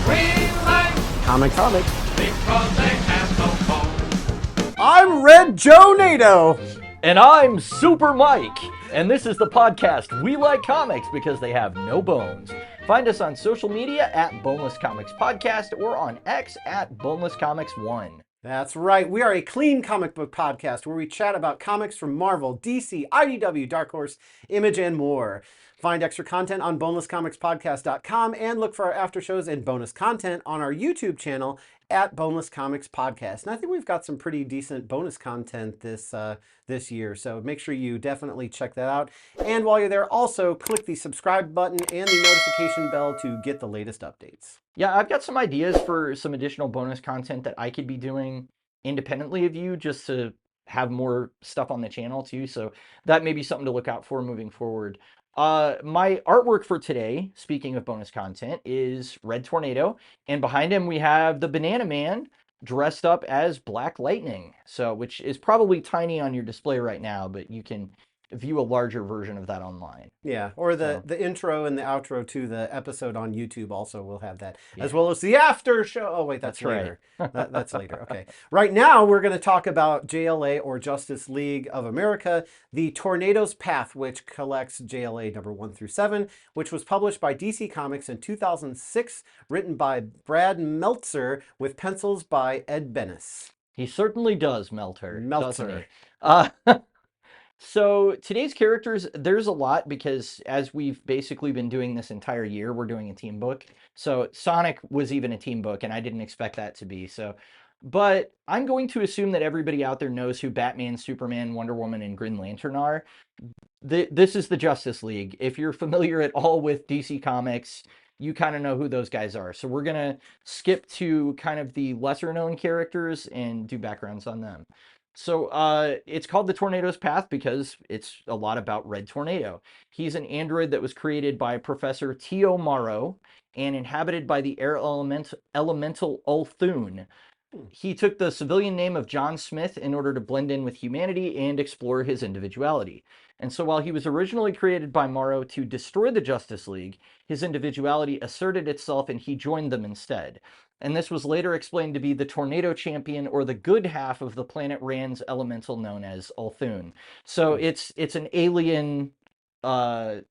We like Comics. because they have no home. I'm Red Joe NATO. And I'm Super Mike, and this is the podcast We Like Comics because they have no bones. Find us on social media at Boneless Comics Podcast or on X at Boneless Comics 1. That's right. We are a clean comic book podcast where we chat about comics from Marvel, DC, IDW, Dark Horse, Image, and more. Find extra content on bonelesscomicspodcast.com and look for our after shows and bonus content on our YouTube channel at Boneless Comics Podcast. And I think we've got some pretty decent bonus content this year, so make sure you definitely check that out. And while you're there, also click the subscribe button and the notification bell to get the latest updates. Yeah, I've got some ideas for some additional bonus content that I could be doing independently of you just to have more stuff on the channel too. So that may be something to look out for moving forward. My artwork for today, speaking of bonus content, is Red Tornado. And behind him, we have the Banana Man dressed up as Black Lightning. So, which is probably tiny on your display right now, but you can view a larger version of that online. Yeah, or the So. intro and the outro to the episode on YouTube also will have that, as Yeah. well as the after show. Oh wait, that's That's right. later. That's later. Okay. Right now we're going to talk about JLA, or Justice League of America, the Tornado's Path, which collects JLA number 1 through 7, which was published by DC Comics in 2006, written by Brad Meltzer with pencils by Ed Benes. He certainly does, Meltzer. Doesn't he? Meltzer. So today's characters, there's a lot because as we've basically been doing this entire year, we're doing a team book. So Sonic was even a team book, and I didn't expect that to be. But I'm going to assume that everybody out there knows who Batman, Superman, Wonder Woman, and Green Lantern are. This is the Justice League. If you're familiar at all with DC Comics, you kind of know who those guys are. So we're going to skip to kind of the lesser known characters and do backgrounds on them. So it's called the Tornado's Path because it's a lot about Red Tornado. He's an android that was created by Professor Tio Morrow and inhabited by the air elemental Ulthun. He took the civilian name of John Smith in order to blend in with humanity and explore his individuality. And so while he was originally created by Morrow to destroy the Justice League, his individuality asserted itself and he joined them instead. And this was later explained to be the Tornado Champion, or the good half of the planet Rand's elemental known as Ulthun. So it's an alien elemental,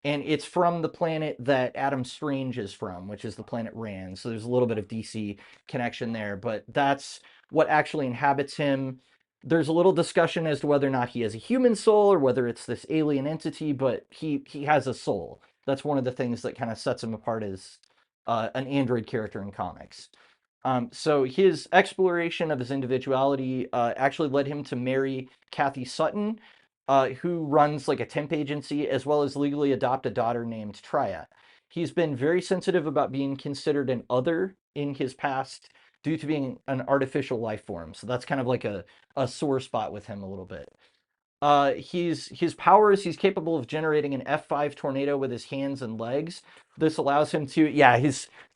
and it's from the planet that Adam Strange is from, which is the planet Rand. So there's a little bit of DC connection there, but that's what actually inhabits him. There's a little discussion as to whether or not he has a human soul or whether it's this alien entity, but he has a soul. That's one of the things that kind of sets him apart as an android character in comics. So his exploration of his individuality actually led him to marry Kathy Sutton, who runs like a temp agency, as well as legally adopt a daughter named Trya. He's been very sensitive about being considered an other in his past due to being an artificial life form. So that's kind of like a sore spot with him a little bit. His powers, he's capable of generating an F5 tornado with his hands and legs. This allows him to,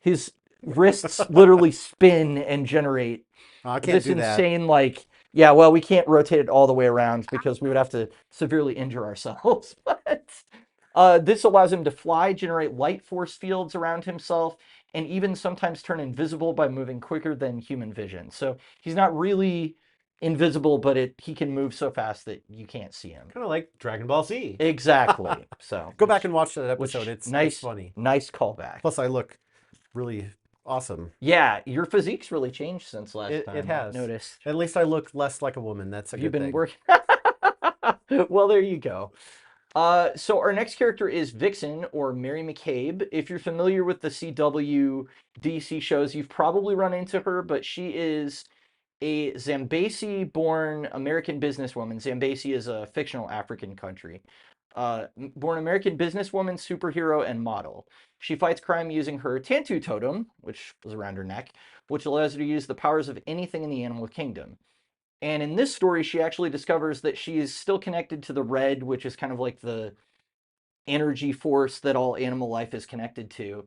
his wrists literally spin and generate I can't this do that. insane, like, yeah, well, we can't rotate it all the way around because we would have to severely injure ourselves. But this allows him to fly, generate light force fields around himself, and even sometimes turn invisible by moving quicker than human vision. So he's not really invisible, but he can move so fast that you can't see him. Kind of like Dragon Ball Z. Exactly. So Go back and watch that episode. It's funny. Nice callback. Plus, I look really awesome. Yeah, your physique's really changed since last time. It has. I've noticed. At least I look less like a woman. That's a You've good been thing. working. Well, there you go. So our next character is Vixen, or Mary McCabe. If you're familiar with the CW DC shows, you've probably run into her, but she is a Zambesi-born American businesswoman. Zambesi is a fictional African country. Born American businesswoman, superhero, and model. She fights crime using her Tantu totem, which was around her neck, which allows her to use the powers of anything in the animal kingdom. And in this story, she actually discovers that she is still connected to the red, which is kind of like the energy force that all animal life is connected to.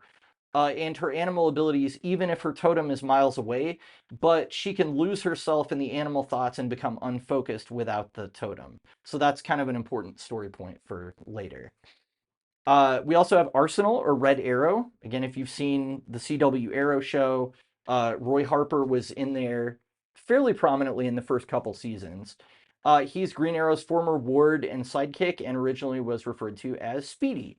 And her animal abilities, even if her totem is miles away, but she can lose herself in the animal thoughts and become unfocused without the totem. So that's kind of an important story point for later. We also have Arsenal or Red Arrow. Again, if you've seen the CW Arrow show, Roy Harper was in there fairly prominently in the first couple seasons. He's Green Arrow's former ward and sidekick, and originally was referred to as Speedy.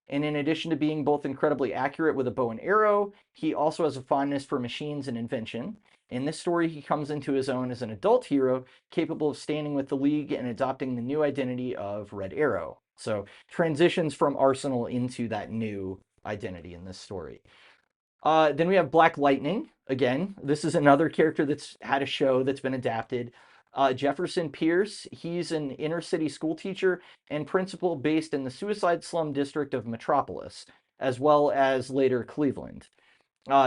And in addition to being both incredibly accurate with a bow and arrow, he also has a fondness for machines and invention. In this story, he comes into his own as an adult hero, capable of standing with the League and adopting the new identity of Red Arrow. So transitions from Arsenal into that new identity in this story. Then we have Black Lightning. Again, this is another character that's had a show that's been adapted. Jefferson Pierce, he's an inner city school teacher and principal based in the suicide slum district of Metropolis, as well as later Cleveland.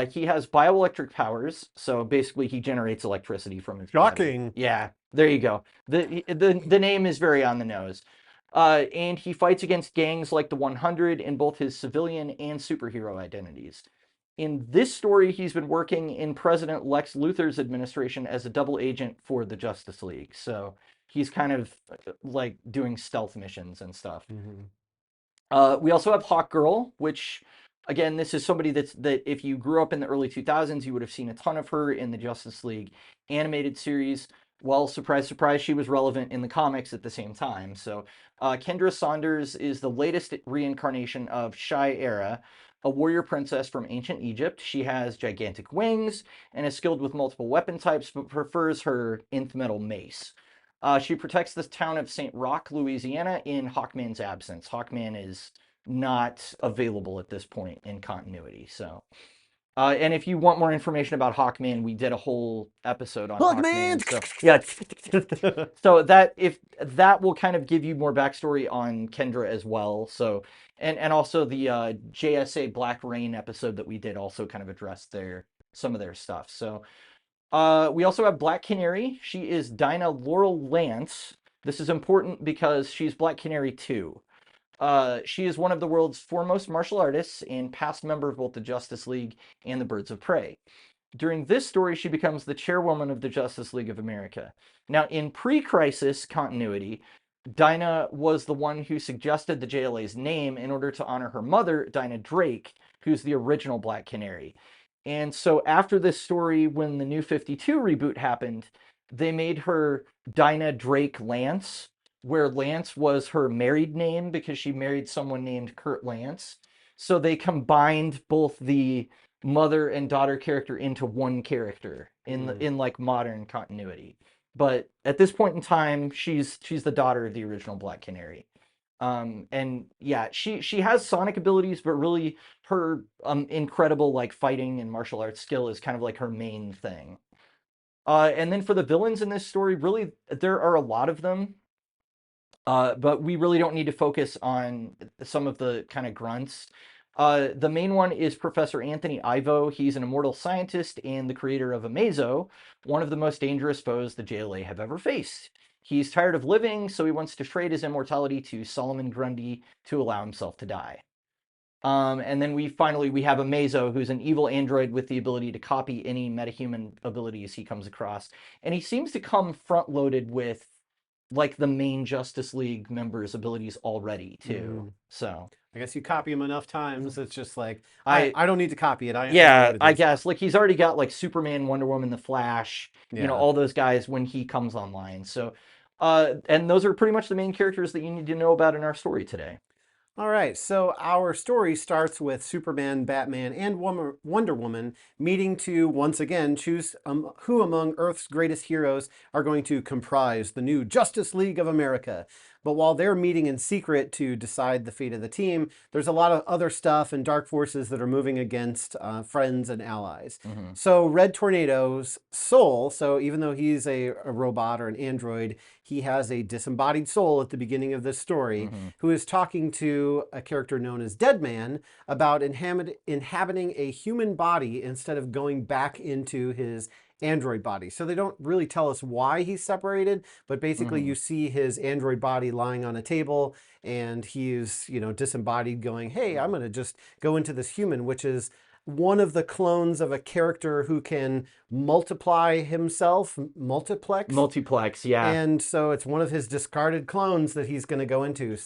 He has bioelectric powers, so basically he generates electricity from his body. Shocking. Yeah, there you go. The name is very on the nose. And he fights against gangs like the 100 in both his civilian and superhero identities. In this story, he's been working in President Lex Luthor's administration as a double agent for the Justice League. So he's kind of like doing stealth missions and stuff. We also have Hawkgirl, which, again, this is somebody that if you grew up in the early 2000s, you would have seen a ton of her in the Justice League animated series. Well, surprise, surprise, she was relevant in the comics at the same time. So Kendra Saunders is the latest reincarnation of Shai-Era, a warrior princess from ancient Egypt. She has gigantic wings and is skilled with multiple weapon types, but prefers her nth metal mace. She protects the town of St. Roch, Louisiana, in Hawkman's absence. Hawkman is not available at this point in continuity. So, and if you want more information about Hawkman, we did a whole episode on Hawkman. So, yeah. So that will kind of give you more backstory on Kendra as well. So, and also the JSA Black Rain episode that we did also kind of addressed some of their stuff. So. We also have Black Canary. She is Dinah Laurel Lance. This is important because she's Black Canary too. She is one of the world's foremost martial artists and past member of both the Justice League and the Birds of Prey. During this story, she becomes the chairwoman of the Justice League of America. Now, in pre-crisis continuity, Dinah was the one who suggested the JLA's name in order to honor her mother, Dinah Drake, who's the original Black Canary. And so after this story, when the New 52 reboot happened, they made her Dinah Drake Lance, where Lance was her married name because she married someone named Kurt Lance. So they combined both the mother and daughter character into one character in like modern continuity. But at this point in time, she's the daughter of the original Black Canary. And yeah, she has sonic abilities, but really her incredible like fighting and martial arts skill is kind of like her main thing. And then for the villains in this story, really there are a lot of them, but we really don't need to focus on some of the kind of grunts. The main one is Professor Anthony Ivo. He's an immortal scientist and the creator of Amazo, one of the most dangerous foes the JLA have ever faced. He's tired of living, so he wants to trade his immortality to Solomon Grundy to allow himself to die. And then we have Amazo, who's an evil android with the ability to copy any metahuman abilities he comes across. And he seems to come front-loaded with like the main Justice League members' abilities already too. So I guess you copy him enough times, it's just like I don't need to copy it. I guess like he's already got like Superman, Wonder Woman, The Flash, you know, all those guys when he comes online. So and those are pretty much the main characters that you need to know about in our story today. All right, so our story starts with Superman, Batman, and Wonder Woman meeting to once again choose who among Earth's greatest heroes are going to comprise the new Justice League of America. But while they're meeting in secret to decide the fate of the team, there's a lot of other stuff and dark forces that are moving against friends and allies. So Red Tornado's soul, so even though he's a robot or an android, he has a disembodied soul at the beginning of this story who is talking to a character known as Deadman about inhabiting a human body instead of going back into his android body. So they don't really tell us why he's separated, but basically you see his android body lying on a table and he's, you know, disembodied going, hey, I'm going to just go into this human, which is one of the clones of a character who can multiply himself, multiplex. Multiplex, yeah. And so it's one of his discarded clones that he's going to go into.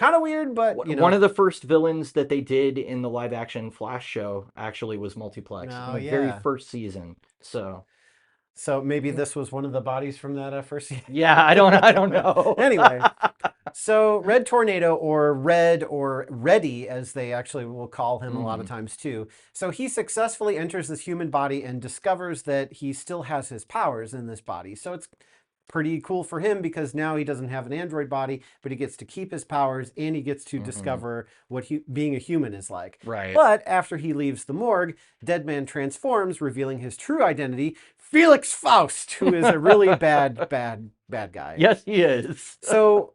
kind of weird, but you know. One of the first villains that they did in the live action Flash show actually was Multiplex Oh, in the very yeah. first season. So Maybe this was one of the bodies from that first season. yeah, I don't know. Anyway, so Red Tornado, or Red, or Reddy, as they actually will call him a lot of times too. So he successfully enters this human body and discovers that he still has his powers in this body. So it's pretty cool for him because now he doesn't have an android body, but he gets to keep his powers and he gets to discover what being a human is like. Right. But after he leaves the morgue, Deadman transforms, revealing his true identity, Felix Faust, who is a really bad guy. Yes, he is. So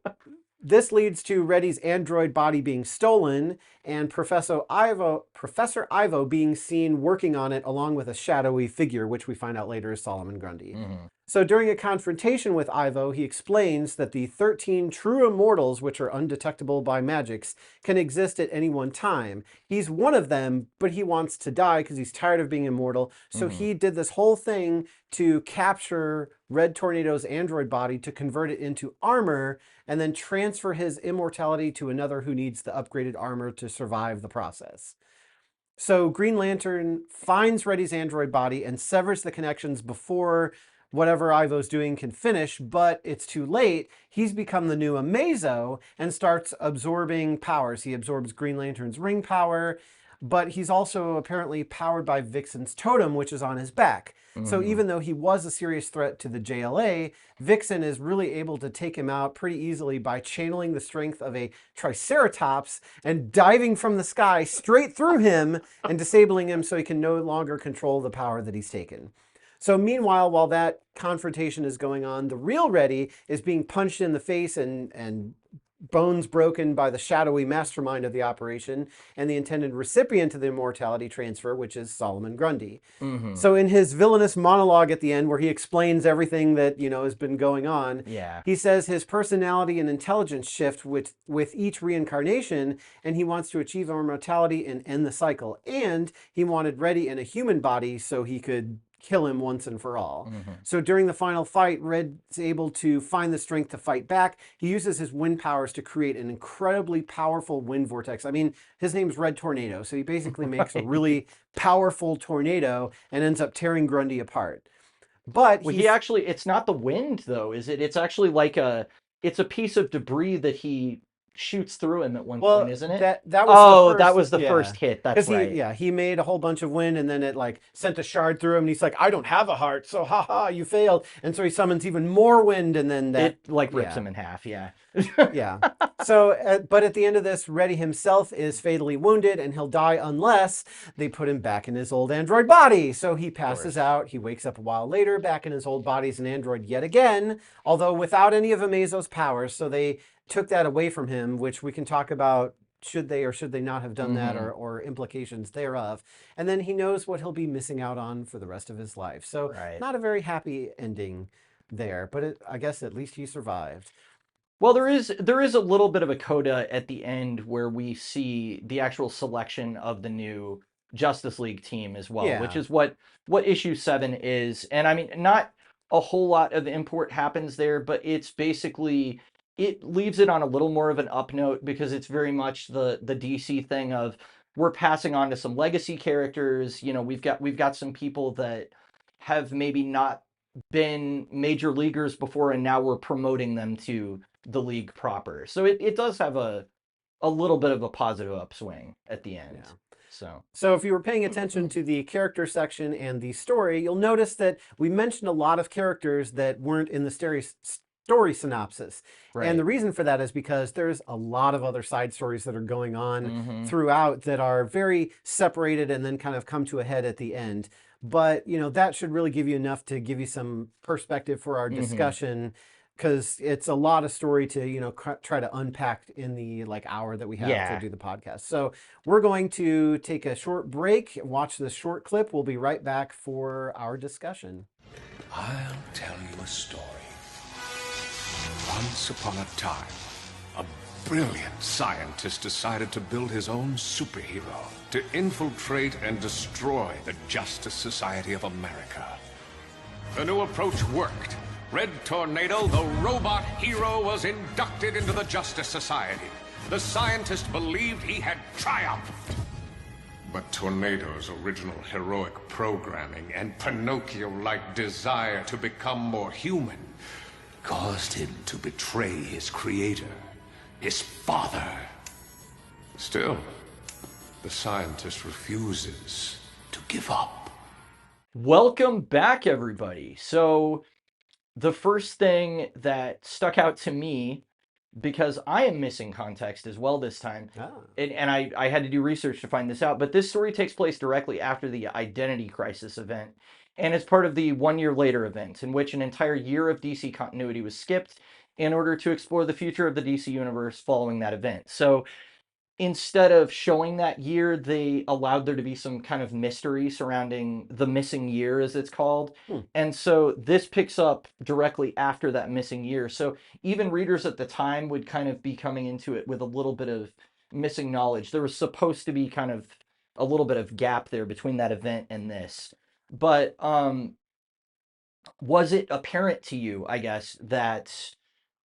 this leads to Reddy's android body being stolen and Professor Ivo being seen working on it along with a shadowy figure, which we find out later is Solomon Grundy. So during a confrontation with Ivo, he explains that the 13 true immortals, which are undetectable by magics, can exist at any one time. He's one of them, but he wants to die because he's tired of being immortal. So he did this whole thing to capture Red Tornado's android body to convert it into armor and then transfer his immortality to another who needs the upgraded armor to survive the process. So Green Lantern finds Reddy's android body and severs the connections before whatever Ivo's doing can finish, but it's too late. He's become the new Amazo and starts absorbing powers. He absorbs Green Lantern's ring power, but he's also apparently powered by Vixen's totem, which is on his back. So even though he was a serious threat to the JLA, Vixen is really able to take him out pretty easily by channeling the strength of a Triceratops and diving from the sky straight through him and disabling him so he can no longer control the power that he's taken. So meanwhile, while that confrontation is going on, the real Reddy is being punched in the face and bones broken by the shadowy mastermind of the operation and the intended recipient of the immortality transfer, which is Solomon Grundy. So in his villainous monologue at the end, where he explains everything that, you know, has been going on, he says his personality and intelligence shift with each reincarnation, and he wants to achieve immortality and end the cycle. And he wanted Reddy in a human body so he could kill him once and for all. So during the final fight, Red's able to find the strength to fight back. He uses his wind powers to create an incredibly powerful wind vortex. I mean, his name's Red Tornado, so he basically makes a really powerful tornado and ends up tearing Grundy apart. But he actually, it's not the wind though, is it? It's actually like it's a piece of debris that he shoots through him at one point, isn't it? That was that was the first hit. That's right. He made a whole bunch of wind and then it like sent a shard through him and he's like, I don't have a heart, so haha, you failed. And so he summons even more wind and then that it like rips him in half, yeah. So, but at the end of this, Reddy himself is fatally wounded and he'll die unless they put him back in his old android body. So he passes out. He wakes up a while later back in his old body as an android yet again, although without any of Amazo's powers. So they took that away from him, which we can talk about should they or should they not have done that or implications thereof. And then he knows what he'll be missing out on for the rest of his life. So not a very happy ending there, but I guess at least he survived. Well, there is a little bit of a coda at the end where we see the actual selection of the new Justice League team as well, which is what issue 7 is. And I mean, not a whole lot of import happens there, but it's basically, it leaves it on a little more of an up note because it's very much the DC thing of we're passing on to some legacy characters. You know, we've got some people that have maybe not been major leaguers before, and now we're promoting them to the league proper. So it does have a little bit of a positive upswing at the end. So if you were paying attention to the character section and the story, you'll notice that we mentioned a lot of characters that weren't in the story synopsis. And the reason for that is because there's a lot of other side stories that are going on throughout that are very separated and then kind of come to a head at the end. But, you know, that should really give you enough to give you some perspective for our discussion, because it's a lot of story to, you know, try to unpack in the like hour that we have to do the podcast. So we're going to take a short break, watch this short clip. We'll be right back for our discussion. I'll tell you a story. Once upon a time, a brilliant scientist decided to build his own superhero to infiltrate and destroy the Justice Society of America. The new approach worked. Red Tornado, the robot hero, was inducted into the Justice Society. The scientist believed he had triumphed. But Tornado's original heroic programming and Pinocchio-like desire to become more human caused him to betray his creator, his father. Still, the scientist refuses to give up. Welcome back, everybody. So the first thing that stuck out to me, because I am missing context as well this time, and I had to do research to find this out, but this story takes place directly after the Identity Crisis event, and it's part of the 1 year later event, in which an entire year of DC continuity was skipped in order to explore the future of the DC universe following that event. So instead of showing that year, they allowed there to be some kind of mystery surrounding the missing year, as it's called. And so this picks up directly after that missing year. So even readers at the time would kind of be coming into it with a little bit of missing knowledge. There was supposed to be kind of a little bit of gap there between that event and this. But was it apparent to you, I guess, that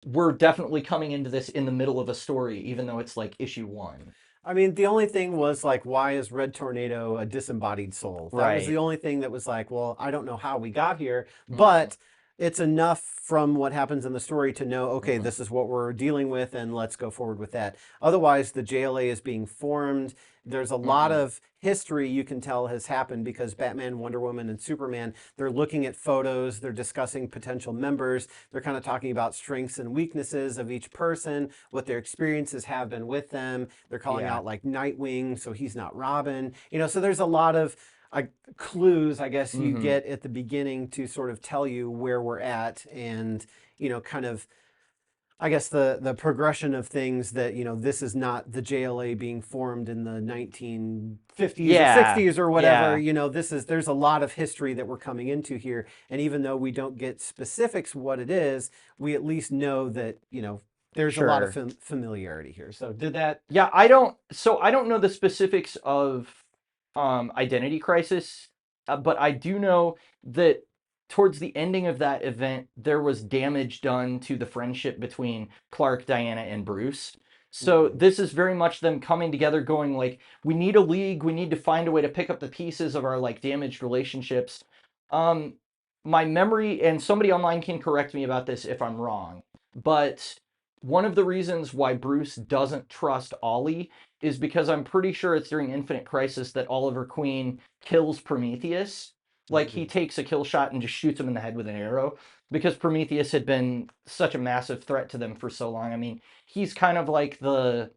we're definitely coming into this in the middle of a story, even though it's like issue 1? I mean, the only thing was like, why is Red Tornado a disembodied soul? That was the only thing that was like, well, I don't know how we got here, but it's enough from what happens in the story to know, okay, this is what we're dealing with, and let's go forward with that. Otherwise, the JLA is being formed. There's a lot of history you can tell has happened because Batman, Wonder Woman, and Superman, they're looking at photos, they're discussing potential members, they're kind of talking about strengths and weaknesses of each person, what their experiences have been with them. They're calling out like Nightwing, so he's not Robin. You know, so there's a lot of clues, I guess, you get at the beginning to sort of tell you where we're at and, you know, kind of, I guess the progression of things that, you know, this is not the JLA being formed in the 1950s or 60s or whatever. You know, there's a lot of history that we're coming into here. And even though we don't get specifics what it is, we at least know that, you know, there's a lot of familiarity here. So did that? Yeah, I don't know the specifics of Identity Crisis, but I do know that towards the ending of that event, there was damage done to the friendship between Clark, Diana, and Bruce. So this is very much them coming together, going like, we need a league, we need to find a way to pick up the pieces of our like damaged relationships. My memory, and somebody online can correct me about this if I'm wrong, but one of the reasons why Bruce doesn't trust Ollie is because I'm pretty sure it's during Infinite Crisis that Oliver Queen kills Prometheus. Like, he takes a kill shot and just shoots him in the head with an arrow because Prometheus had been such a massive threat to them for so long. I mean, he's kind of like the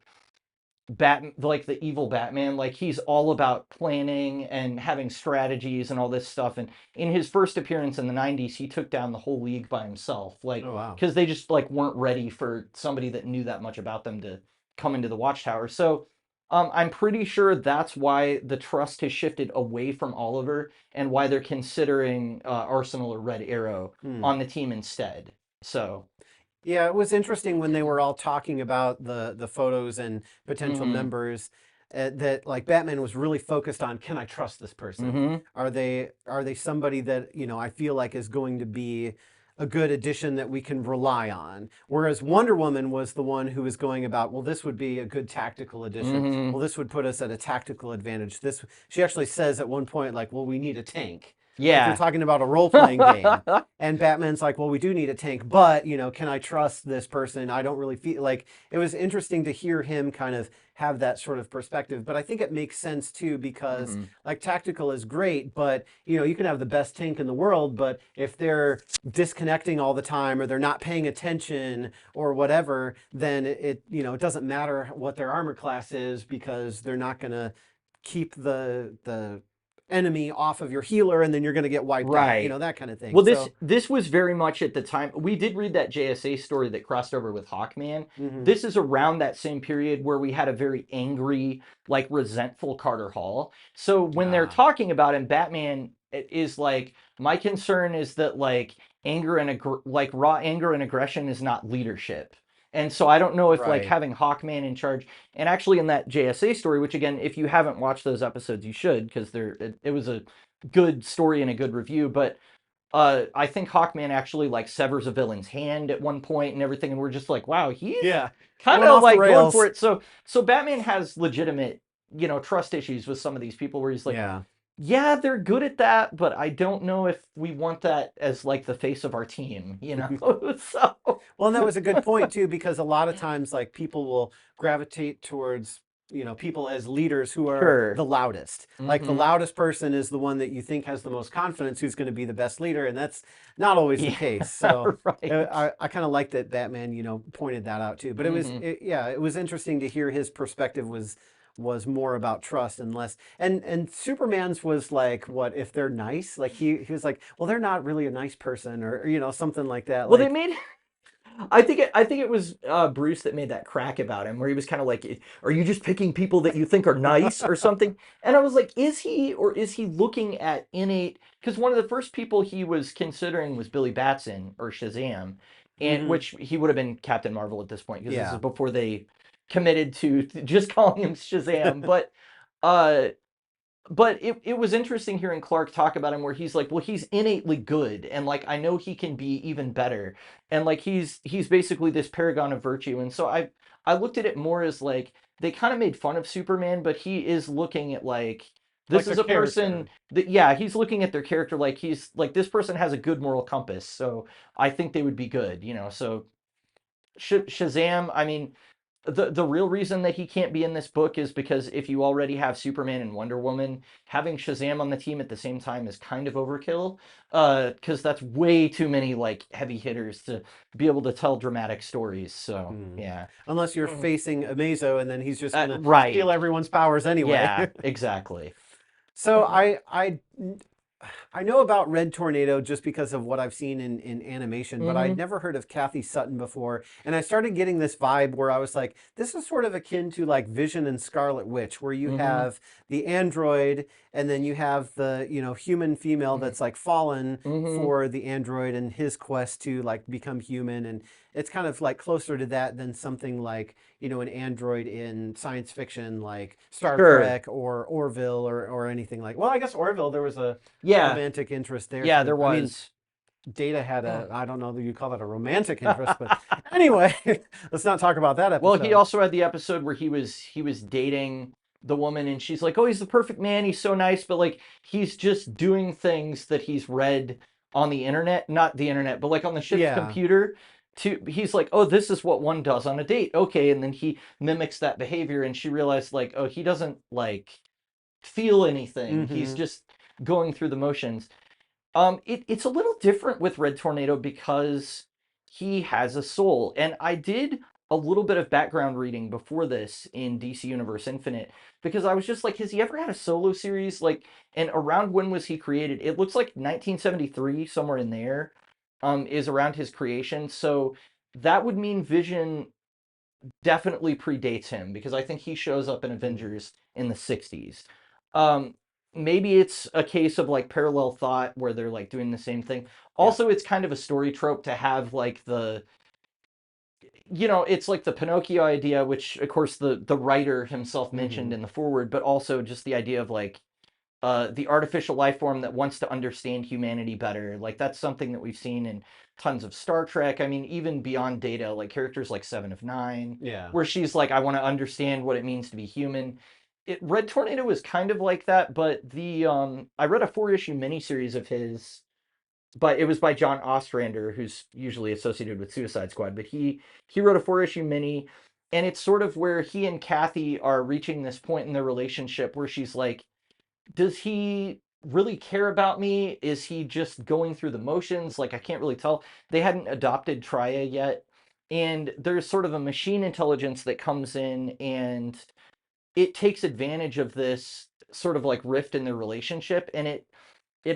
evil Batman. Like, he's all about planning and having strategies and all this stuff. And in his first appearance in the 90s, he took down the whole league by himself. Like, because they just like weren't ready for somebody that knew that much about them to come into the Watchtower. So I'm pretty sure that's why the trust has shifted away from Oliver and why they're considering Arsenal or Red Arrow on the team instead. So yeah, it was interesting when they were all talking about the photos and potential members that like Batman was really focused on, can I trust this person? Are they somebody that, you know, I feel like is going to be a good addition that we can rely on? Whereas Wonder Woman was the one who was going about, well, this would be a good tactical addition. Well, this would put us at a tactical advantage. She actually says at one point, like, well, we need a tank. Yeah. Like, you're talking about a role-playing game. And Batman's like, well, we do need a tank, but, you know, can I trust this person? I don't really feel like... It was interesting to hear him kind of have that sort of perspective. But I think it makes sense, too, because, like, tactical is great, but, you know, you can have the best tank in the world, but if they're disconnecting all the time or they're not paying attention or whatever, then it you know, it doesn't matter what their armor class is because they're not going to keep the enemy off of your healer, and then you're going to get wiped out, you know, that kind of thing. Well, this was very much at the time. We did read that JSA story that crossed over with Hawkman. This is around that same period where we had a very angry, like, resentful Carter Hall. So when they're talking about him, Batman is like, my concern is that, like, anger and raw anger and aggression is not leadership. And so I don't know if like having Hawkman in charge, and actually in that JSA story, which again, if you haven't watched those episodes, you should, because it was a good story and a good review. But I think Hawkman actually like severs a villain's hand at one point and everything, and we're just like, wow, he's Yeah. kind Going of off the like going rails. for it. So Batman has legitimate, trust issues with some of these people where he's like, Yeah. yeah, they're good at that, but I don't know if we want that as like the face of our team, So Well, and that was a good point too, because a lot of times, like, people will gravitate towards, people as leaders who are sure. the loudest. Like, the Hmm. loudest person is the one that you think has the most confidence, who's going to be the best leader, and that's not always the Yeah, case. So right. I kind of like that Batman, pointed that out too. But Hmm. it was interesting to hear his perspective was more about trust and less, and Superman's was like, what if they're nice? Like, he was like, well, they're not really a nice person, or something like that. Well, they Like, made I think it was Bruce that made that crack about him, where he was kind of like, "Are you just picking people that you think are nice or something?" And I was like, "Is he, or is he looking at innate?" Because one of the first people he was considering was Billy Batson or Shazam, and mhm, which he would have been Captain Marvel at this point, because this is yeah. before they committed to just calling him Shazam. Uh, but it was interesting hearing Clark talk about him, where he's like, well, he's innately good, and like I know he can be even better, and like he's basically this paragon of virtue. And so I looked at it more as like they kind of made fun of Superman, but he is looking at like, Like this their is a character. person that, yeah, he's looking at their character like he's like, this person has a good moral compass, so I think they would be good. So Shazam, I mean, the real reason that he can't be in this book is because if you already have Superman and Wonder Woman, having Shazam on the team at the same time is kind of overkill. Because that's way too many like heavy hitters to be able to tell dramatic stories. So Hmm. yeah. Unless you're Mm. facing Amazo, and then he's just gonna steal Right. everyone's powers anyway. Yeah. Exactly. So I know about Red Tornado just because of what I've seen in animation, but I'd Hmm. never heard of Kathy Sutton before. And I started getting this vibe where I was like, this is sort of akin to like Vision and Scarlet Witch, where you Hmm. have the android and then you have the, human female that's like fallen Hmm. for the android and his quest to like become human. And it's kind of like closer to that than something like, an android in science fiction like Star Sure. Trek or Orville or anything like. Well, I guess Orville, there was a Yeah. romantic interest there Yeah. too. There I mean, was. Data had I don't know that you call that a romantic interest, but anyway, let's not talk about that Well, he episode. also had the episode where he was dating the woman, and she's like, "Oh, he's the perfect man. He's so nice," but like he's just doing things that he's read on the internet, not the internet, but like on the ship's Yeah. computer. He's like, "Oh, this is what one does on a date." Okay, and then he mimics that behavior, and she realized like, "Oh, he doesn't like feel anything. He's Hmm. just going through the motions." It's a little different with Red Tornado because he has a soul. And I did a little bit of background reading before this in DC Universe Infinite, because I was just like, has he ever had a solo series? Like, and around when was he created? It looks like 1973, somewhere in there, is around his creation. So that would mean Vision definitely predates him, because I think he shows up in Avengers in the 60s. Um, Maybe it's a case of like parallel thought where they're like doing the same thing. Yeah. Also, it's kind of a story trope to have like it's like the Pinocchio idea, which of course the writer himself mentioned Hmm. in the foreword, but also just the idea of like the artificial life form that wants to understand humanity better. Like that's something that we've seen in tons of Star Trek. I mean, even beyond Data, like characters like Seven of Nine, Yeah. where she's like, I want to understand what it means to be human. Red Tornado was kind of like that, but the I read a 4-issue miniseries of his, but it was by John Ostrander, who's usually associated with Suicide Squad. But he wrote a 4-issue mini, and it's sort of where he and Kathy are reaching this point in their relationship where she's like, does he really care about me? Is he just going through the motions? Like, I can't really tell. They hadn't adopted Traya yet. And there's sort of a machine intelligence that comes in, and it takes advantage of this sort of like rift in their relationship, and it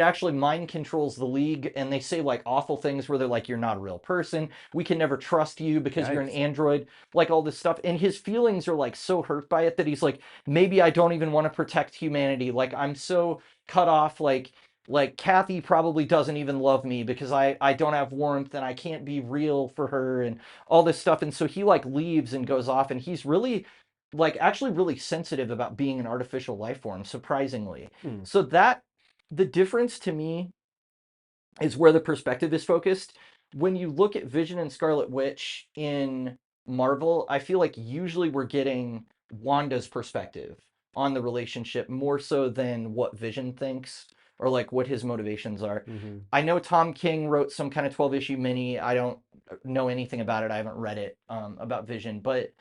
actually mind controls the league, and they say like awful things where they're like, you're not a real person, we can never trust you because you're an Yikes. android, like all this stuff. And his feelings are like so hurt by it that he's like, maybe I don't even want to protect humanity, like I'm so cut off, like Kathy probably doesn't even love me because I don't have warmth and I can't be real for her and all this stuff. And so he like leaves and goes off, and he's really like actually really sensitive about being an artificial life form, surprisingly. Hmm. So that the difference to me is where the perspective is focused. When you look at Vision and Scarlet Witch in Marvel, I feel like usually we're getting Wanda's perspective on the relationship more so than what Vision thinks or like what his motivations are. I know Tom King wrote some kind of 12-issue mini. I don't know anything about it. I haven't read it about Vision, but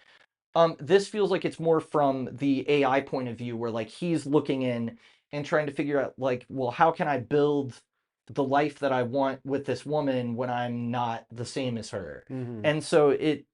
this feels like it's more from the AI point of view where like he's looking in and trying to figure out like, well, how can I build the life that I want with this woman when I'm not the same as her? And so it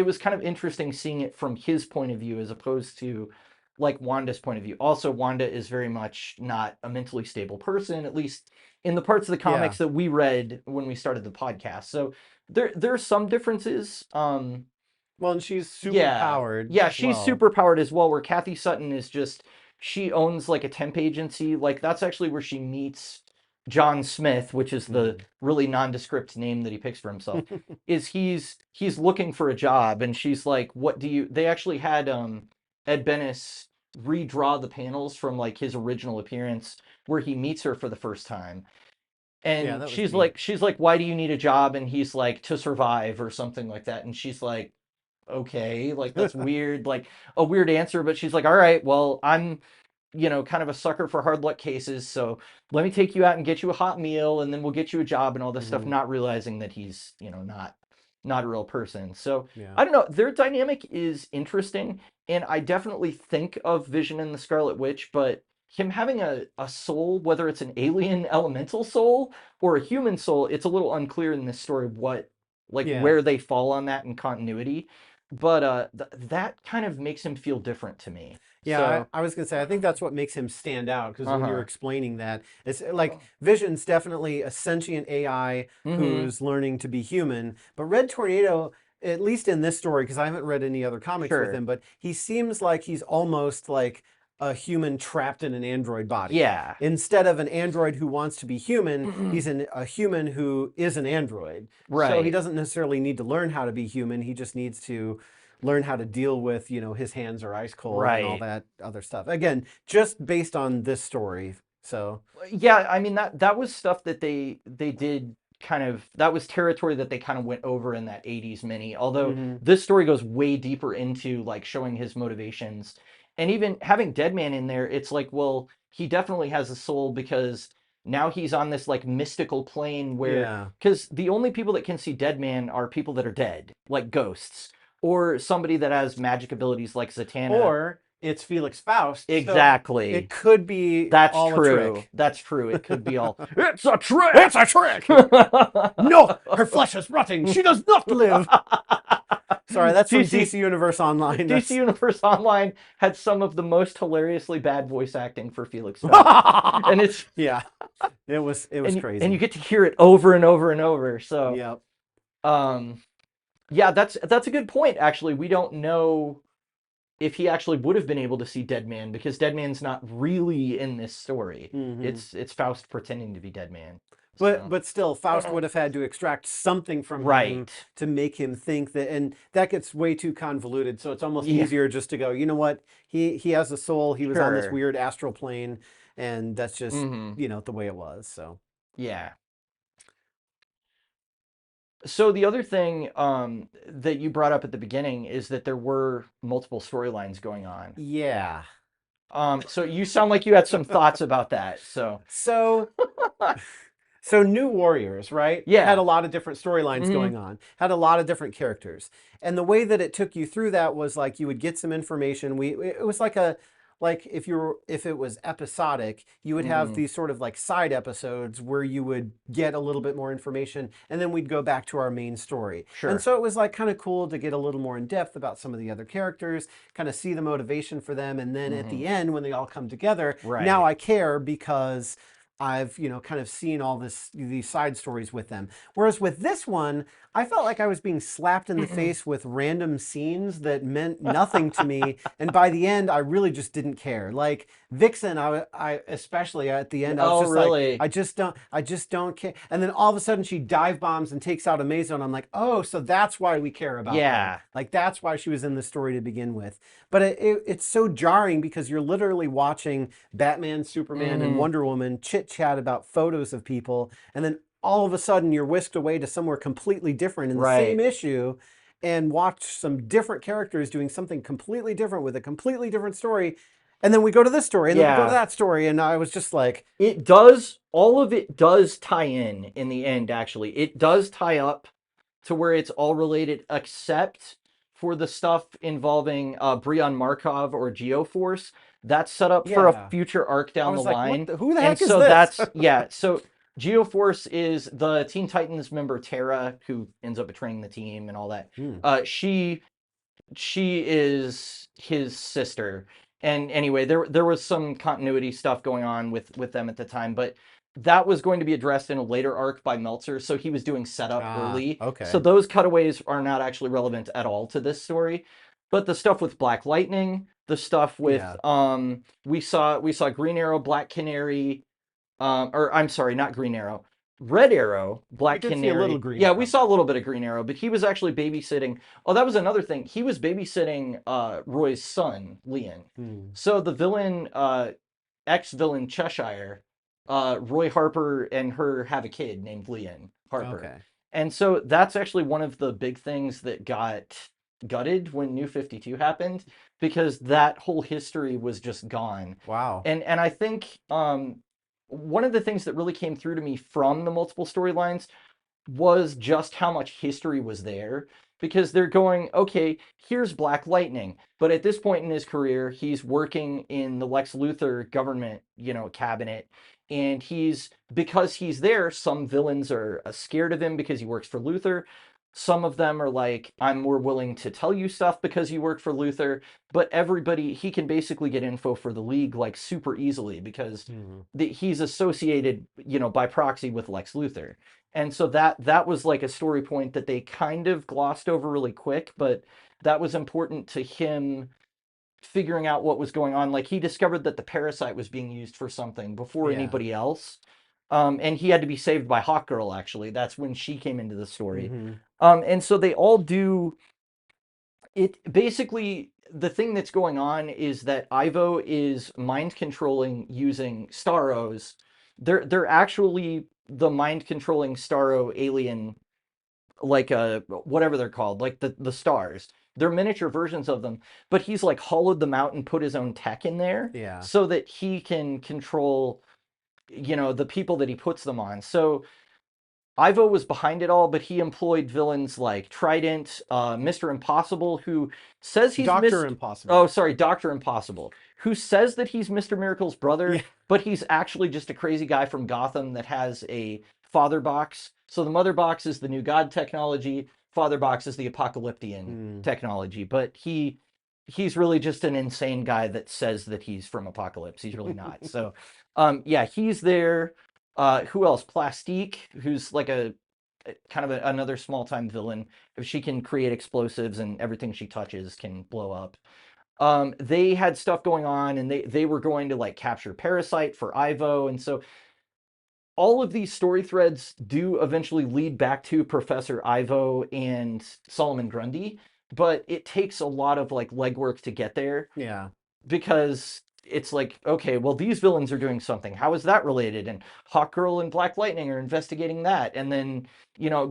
was kind of interesting seeing it from his point of view as opposed to like Wanda's point of view. Also, Wanda is very much not a mentally stable person, at least in the parts of the comics that we read when we started the podcast. So there are some differences. Well, and she's super powered. Yeah, she's super powered as well, where Kathy Sutton is just, she owns like a temp agency. Like that's actually where she meets John Smith, which is the really nondescript name that he picks for himself. Is he's looking for a job and she's like, what do you, they actually had Ed Benes redraw the panels from like his original appearance where he meets her for the first time. And she's like, why do you need a job? And he's like, to survive or something like that. And she's like, okay, like that's weird, like a weird answer, but she's like, all right, well, I'm kind of a sucker for hard luck cases, so let me take you out and get you a hot meal and then we'll get you a job and all this stuff, not realizing that he's not a real person. So I don't know, their dynamic is interesting, and I definitely think of Vision and the Scarlet Witch, but him having a soul, whether it's an alien elemental soul or a human soul, it's a little unclear in this story what where they fall on that in continuity. But that kind of makes him feel different to me. Yeah, So, I was going to say, I think that's what makes him stand out, because when you're explaining that, it's like Vision's definitely a sentient AI who's learning to be human, but Red Tornado, at least in this story, because I haven't read any other comics with him, but he seems like he's almost like a human trapped in an android body. Yeah. Instead of an android who wants to be human, he's a human who is an android. Right. So he doesn't necessarily need to learn how to be human. He just needs to learn how to deal with, his hands are ice cold and all that other stuff. Again, just based on this story. So yeah, I mean that was stuff that they did kind of, that was territory that they kind of went over in that 80s mini. Although this story goes way deeper into like showing his motivations. And even having Deadman in there, it's like, well, he definitely has a soul because now he's on this like mystical plane where, because the only people that can see Deadman are people that are dead, like ghosts, or somebody that has magic abilities like Zatanna. Or it's Felix Faust. Exactly. So it could be That's all true. a trick. That's true. It could be all. It's a trick. It's a trick. No, her flesh is rotting. She does not live. Sorry, that's from DC Universe Online. DC Universe Online had some of the most hilariously bad voice acting for Felix Faust. And it's it was crazy. And you get to hear it over and over and over. So yeah, that's a good point. Actually, we don't know if he actually would have been able to see Deadman, because Deadman's not really in this story. It's Faust pretending to be Deadman. But still, Faust would have had to extract something from him to make him think that, and that gets way too convoluted. So it's almost easier just to go, you know what? He has a soul. He was on this weird astral plane, and that's just the way it was. So yeah. So the other thing that you brought up at the beginning is that there were multiple storylines going on. Yeah. So you sound like you had some thoughts about that. So New Warriors, right? Yeah. Had a lot of different storylines going on, had a lot of different characters. And the way that it took you through that was like you would get some information. It was like if it was episodic, you would have these sort of like side episodes where you would get a little bit more information, and then we'd go back to our main story. Sure. And so it was like kind of cool to get a little more in depth about some of the other characters, kind of see the motivation for them, and then at the end when they all come together, now I care because I've, kind of seen all these side stories with them. Whereas with this one, I felt like I was being slapped in the face with random scenes that meant nothing to me. And by the end, I really just didn't care. Like Vixen, I especially at the end, I was just like, I just don't care. And then all of a sudden she dive bombs and takes out Amazon. I'm like, oh, so that's why we care about her. Like that's why she was in the story to begin with. But it's so jarring because you're literally watching Batman, Superman, and Wonder Woman chit chit-chat about photos of people, and then all of a sudden you're whisked away to somewhere completely different in the Right. same issue and watch some different characters doing something completely different with a completely different story. And then we go to this story, and then we go to Yeah. that story, and I was just like, It does, all of it does tie in the end, actually. It does tie up to where it's all related, except for the stuff involving Bryon Markov or Geoforce. That's set up for a yeah. future arc I down the was like, line. who the And heck is so this? that's, yeah, so Geoforce is the Teen Titans member Terra, who ends up betraying the team and all that. She is his sister. And anyway, there was some continuity stuff going on with them at the time, but that was going to be addressed in a later arc by Meltzer, so he was doing setup early. Okay. So those cutaways are not actually relevant at all to this story. But the stuff with Black Lightning, the stuff with we saw Green Arrow, Black Canary, or I'm sorry, not Green Arrow. Red Arrow, Black did see a Canary. little Green Yeah, Arrow. we saw a little bit of Green Arrow, but he was actually babysitting. Oh, that was another thing. He was babysitting Roy's son, Leon. So the villain, ex-villain Cheshire, Roy Harper and her have a kid named Leon Harper. Okay. And so that's actually one of the big things that got gutted when New 52 happened, because that whole history was just gone. Wow. And I think one of the things that really came through to me from the multiple storylines was just how much history was there, because they're going, okay, here's Black Lightning, but at this point in his career, he's working in the Lex Luthor government, cabinet, and because he's there, some villains are scared of him because he works for Luthor. Some of them are like, I'm more willing to tell you stuff because you work for Luthor, but everybody, he can basically get info for the League like super easily because he's associated, by proxy with Lex Luthor. And so that was like a story point that they kind of glossed over really quick, but that was important to him figuring out what was going on. Like, he discovered that the parasite was being used for something before anybody else. And he had to be saved by Hawkgirl, actually. That's when she came into the story. And so they all do it. Basically, the thing that's going on is that Ivo is mind controlling using Starros. They're actually the mind controlling Starro alien, like whatever they're called, like the stars. They're miniature versions of them, but he's like hollowed them out and put his own tech in there, so that he can control, the people that he puts them on. So Ivo was behind it all, but he employed villains like Trident, Mr. Impossible, who says he's Dr. Impossible. Oh, sorry, Dr. Impossible, who says that he's Mr. Miracle's brother, but he's actually just a crazy guy from Gotham that has a father box. So the mother box is the new god technology, father box is the apocalyptian technology, but he's really just an insane guy that says that he's from Apocalypse. He's really not. So he's there. Who else? Plastique, who's like a kind of another small time villain. If she can create explosives and everything she touches can blow up. They had stuff going on, and they were going to like capture Parasite for Ivo, and so all of these story threads do eventually lead back to Professor Ivo and Solomon Grundy, but it takes a lot of like legwork to get there. Yeah. Because it's like, okay, well, these villains are doing something. How is that related? And Hawkgirl and Black Lightning are investigating that. And then,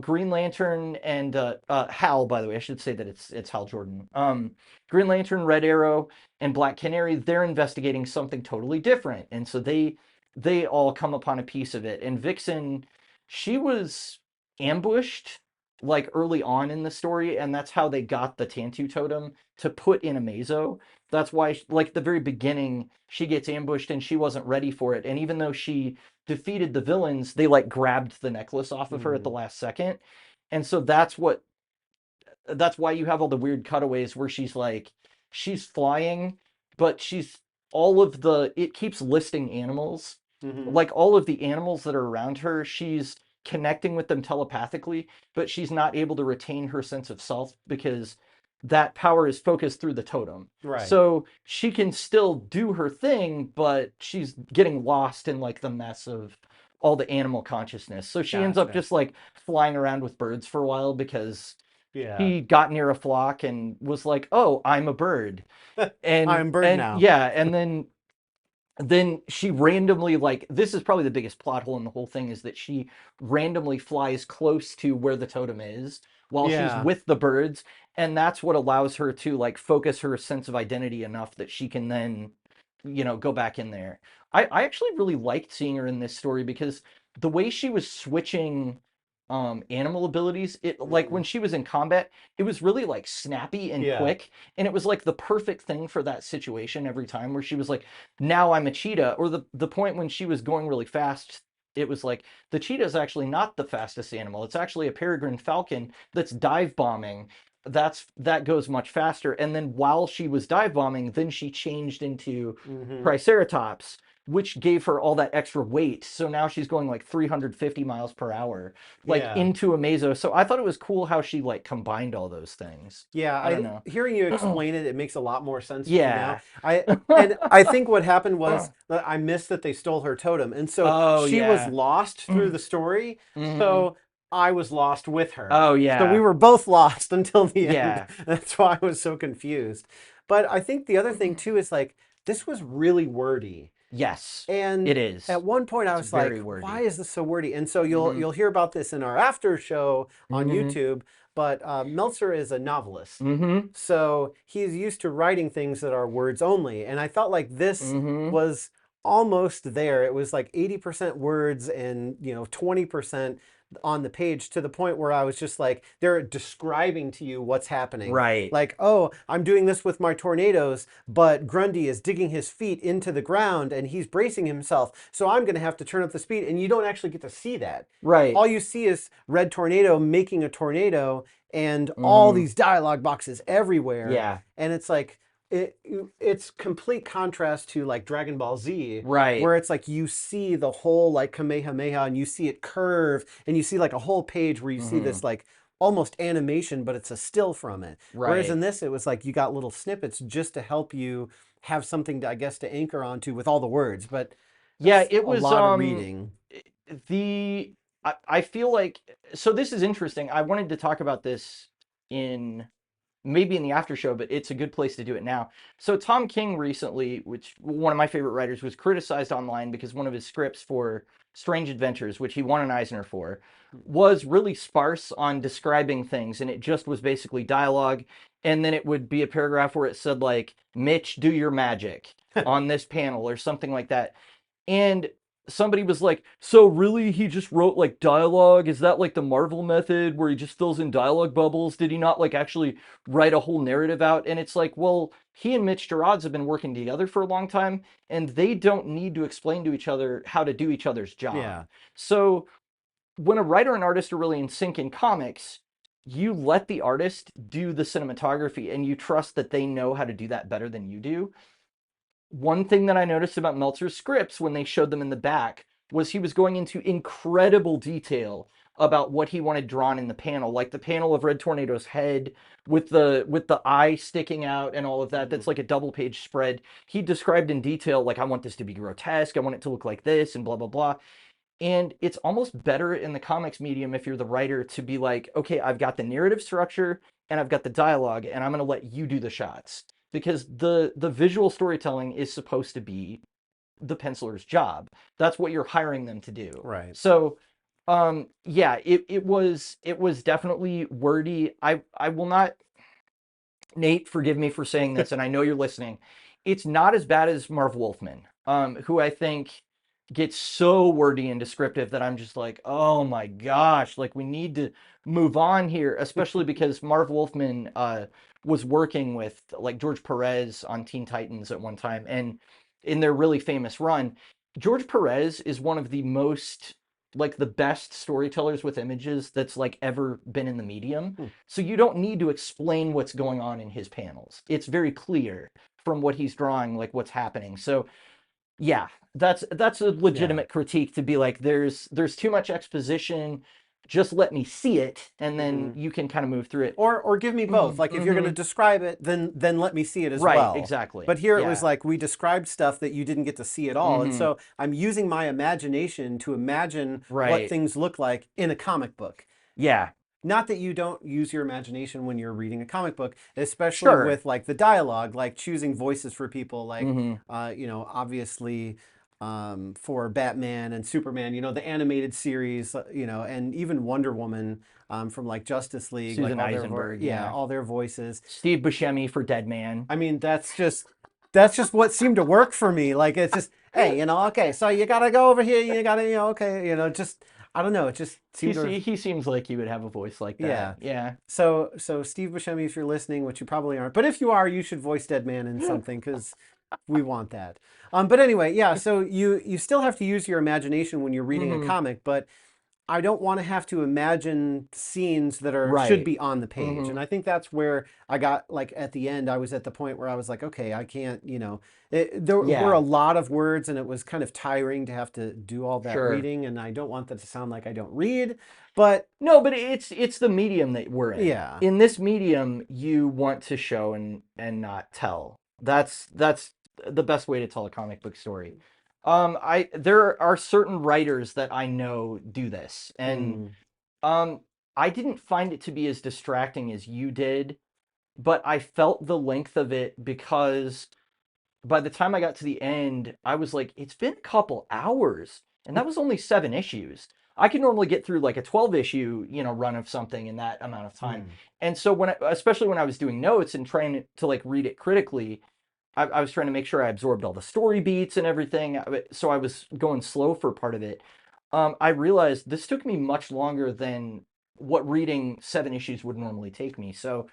Green Lantern and Hal, by the way, I should say that it's Hal Jordan. Green Lantern, Red Arrow, and Black Canary, they're investigating something totally different. And so they all come upon a piece of it. And Vixen, she was ambushed like early on in the story, and that's how they got the Tantu totem to put in Amazo. That's why, like, the very beginning, she gets ambushed and she wasn't ready for it. And even though she defeated the villains, they like grabbed the necklace off of her at the last second. And so that's why you have all the weird cutaways where she's flying, but it keeps listing animals. Like, all of the animals that are around her, she's connecting with them telepathically, but she's not able to retain her sense of self because that power is focused through the totem. Right. So she can still do her thing, but she's getting lost in like the mess of all the animal consciousness. So she ends up just like flying around with birds for a while because he got near a flock and was like, "Oh, I'm a bird." And I'm a bird now. Yeah, and then then she randomly, like, this is probably the biggest plot hole in the whole thing, is that she randomly flies close to where the totem is while she's Yeah. with the birds, and that's what allows her to like focus her sense of identity enough that she can then, you know, go back in there. I actually really liked seeing her in this story because the way she was switching animal abilities, it like when she was in combat, it was really like snappy and Yeah. quick, and it was like the perfect thing for that situation every time, where she was like, now I'm a cheetah. Or the point when she was going really fast, it was like the cheetah is actually not the fastest animal, it's actually a peregrine falcon that's dive bombing. That goes much faster. And then while she was dive bombing, then she changed into triceratops, which gave her all that extra weight. So now she's going like 350 miles per hour, like Yeah. into a meso. So I thought it was cool how she like combined all those things. Yeah, I don't know. hearing you explain it, it makes a lot more sense to Yeah. me now. I think what happened was that I missed that they stole her totem, and so Oh, she was yeah. lost through the story. So I was lost with her. Oh, So yeah. we were both lost until the Yeah. end. That's why I was so confused. But I think the other thing too is like this was really wordy. Yes, And it is. at one point I was very like, wordy. why is this so wordy? And so you'll hear about this in our after show on YouTube. But Meltzer is a novelist. So he's used to writing things that are words only. And I felt like this was almost there. It was like 80% words and 20% on the page, to the point where I was just like, they're describing to you what's happening. Right. Like, oh, I'm doing this with my tornadoes, but Grundy is digging his feet into the ground and he's bracing himself. So I'm going to have to turn up the speed. And you don't actually get to see that. Right. All you see is Red Tornado making a tornado and all these dialogue boxes everywhere. Yeah. And it's like, it's complete contrast to like Dragon Ball Z, Right. where it's like you see the whole like Kamehameha and you see it curve and you see like a whole page where you see this like almost animation, but it's a still from it. Whereas Right. in this, it was like you got little snippets just to help you have something to, I guess, to anchor onto with all the words. But Yeah, that's it was a lot of reading. I feel like, so this is interesting. I wanted to talk about this in maybe in the after show, but it's a good place to do it now. So Tom King recently, which one of my favorite writers, was criticized online because one of his scripts for Strange Adventures, which he won an Eisner for, was really sparse on describing things, and it just was basically dialogue. And then it would be a paragraph where it said like, Mitch, do your magic on this panel or something like that. And somebody was like, so really he just wrote like dialogue? Is that like the Marvel method where he just fills in dialogue bubbles? Did he not like actually write a whole narrative out? And it's like, well, he and Mitch Gerads have been working together for a long time, and they don't need to explain to each other how to do each other's job. Yeah. So when a writer and artist are really in sync in comics, you let the artist do the cinematography and you trust that they know how to do that better than you do. One thing that I noticed about Meltzer's scripts when they showed them in the back was he was going into incredible detail about what he wanted drawn in the panel, like the panel of Red Tornado's head with the eye sticking out and all of that. That's like a double page spread. He described in detail, like, I want this to be grotesque, I want it to look like this, and blah blah blah. And it's almost better in the comics medium, if you're the writer, to be like, okay, I've got the narrative structure and I've got the dialogue, and I'm going to let you do the shots, because the visual storytelling is supposed to be the penciler's job. That's what you're hiring them to do. Right. So yeah, it was definitely wordy. I will not, Nate, forgive me for saying this, and I know you're listening. It's not as bad as Marv Wolfman, who I think gets so wordy and descriptive that I'm just like, oh my gosh, like we need to move on here, especially because Marv Wolfman was working with like George Perez on Teen Titans at one time, and in their really famous run, George Perez is one of the most, like, the best storytellers with images that's like ever been in the medium. So you don't need to explain what's going on in his panels. It's very clear from what he's drawing, like what's happening. So yeah, that's a legitimate critique, to be like, there's too much exposition. Just let me see it, and then you can kind of move through it. Or give me both. Like if you're going to describe it, then let me see it as well. Right, exactly. But here it Yeah. was like we described stuff that you didn't get to see at all. And so I'm using my imagination to imagine what Right. things look like in a comic book. Yeah. not that you don't use your imagination when you're reading a comic book, especially Sure. with like the dialogue, like choosing voices for people, like Mhm. you know, obviously for Batman and Superman, you know, the animated series, you know, and even Wonder Woman from like Justice League, like Susan Eisenberg, yeah. all their voices. Steve Buscemi for Dead Man. I mean, that's just what seemed to work for me. Like it's just, hey, you know, okay, so you gotta go over here, you gotta, you know, okay, you know, just I don't know, it just seemed to. He seems like he would have a voice like that. Yeah. Yeah. So Steve Buscemi, if you're listening, which you probably aren't, but if you are, you should voice Deadman in something because we want that. But anyway, yeah. So you still have to use your imagination when you're reading a comic, but I don't want to have to imagine scenes that are should Right. be on the page. And I think that's where I got like at the end, I was at the point where I was like, okay, I can't, you know, there Yeah. were a lot of words and it was kind of tiring to have to do all that Sure. reading. And I don't want that to sound like I don't read, but No, but it's the medium that we're in. Yeah. In this medium, you want to show and not tell. That's the best way to tell a comic book story. There are certain writers that I know do this, and I didn't find it to be as distracting as you did, but I felt the length of it because by the time I got to the end, I was like, it's been a couple hours, and that was only 7 issues. I can normally get through like a 12 issue, you know, run of something in that amount of time. And so especially when I was doing notes and trying to like read it critically, I was trying to make sure I absorbed all the story beats and everything. So I was going slow for part of it. I realized this took me much longer than what reading 7 issues would normally take me. So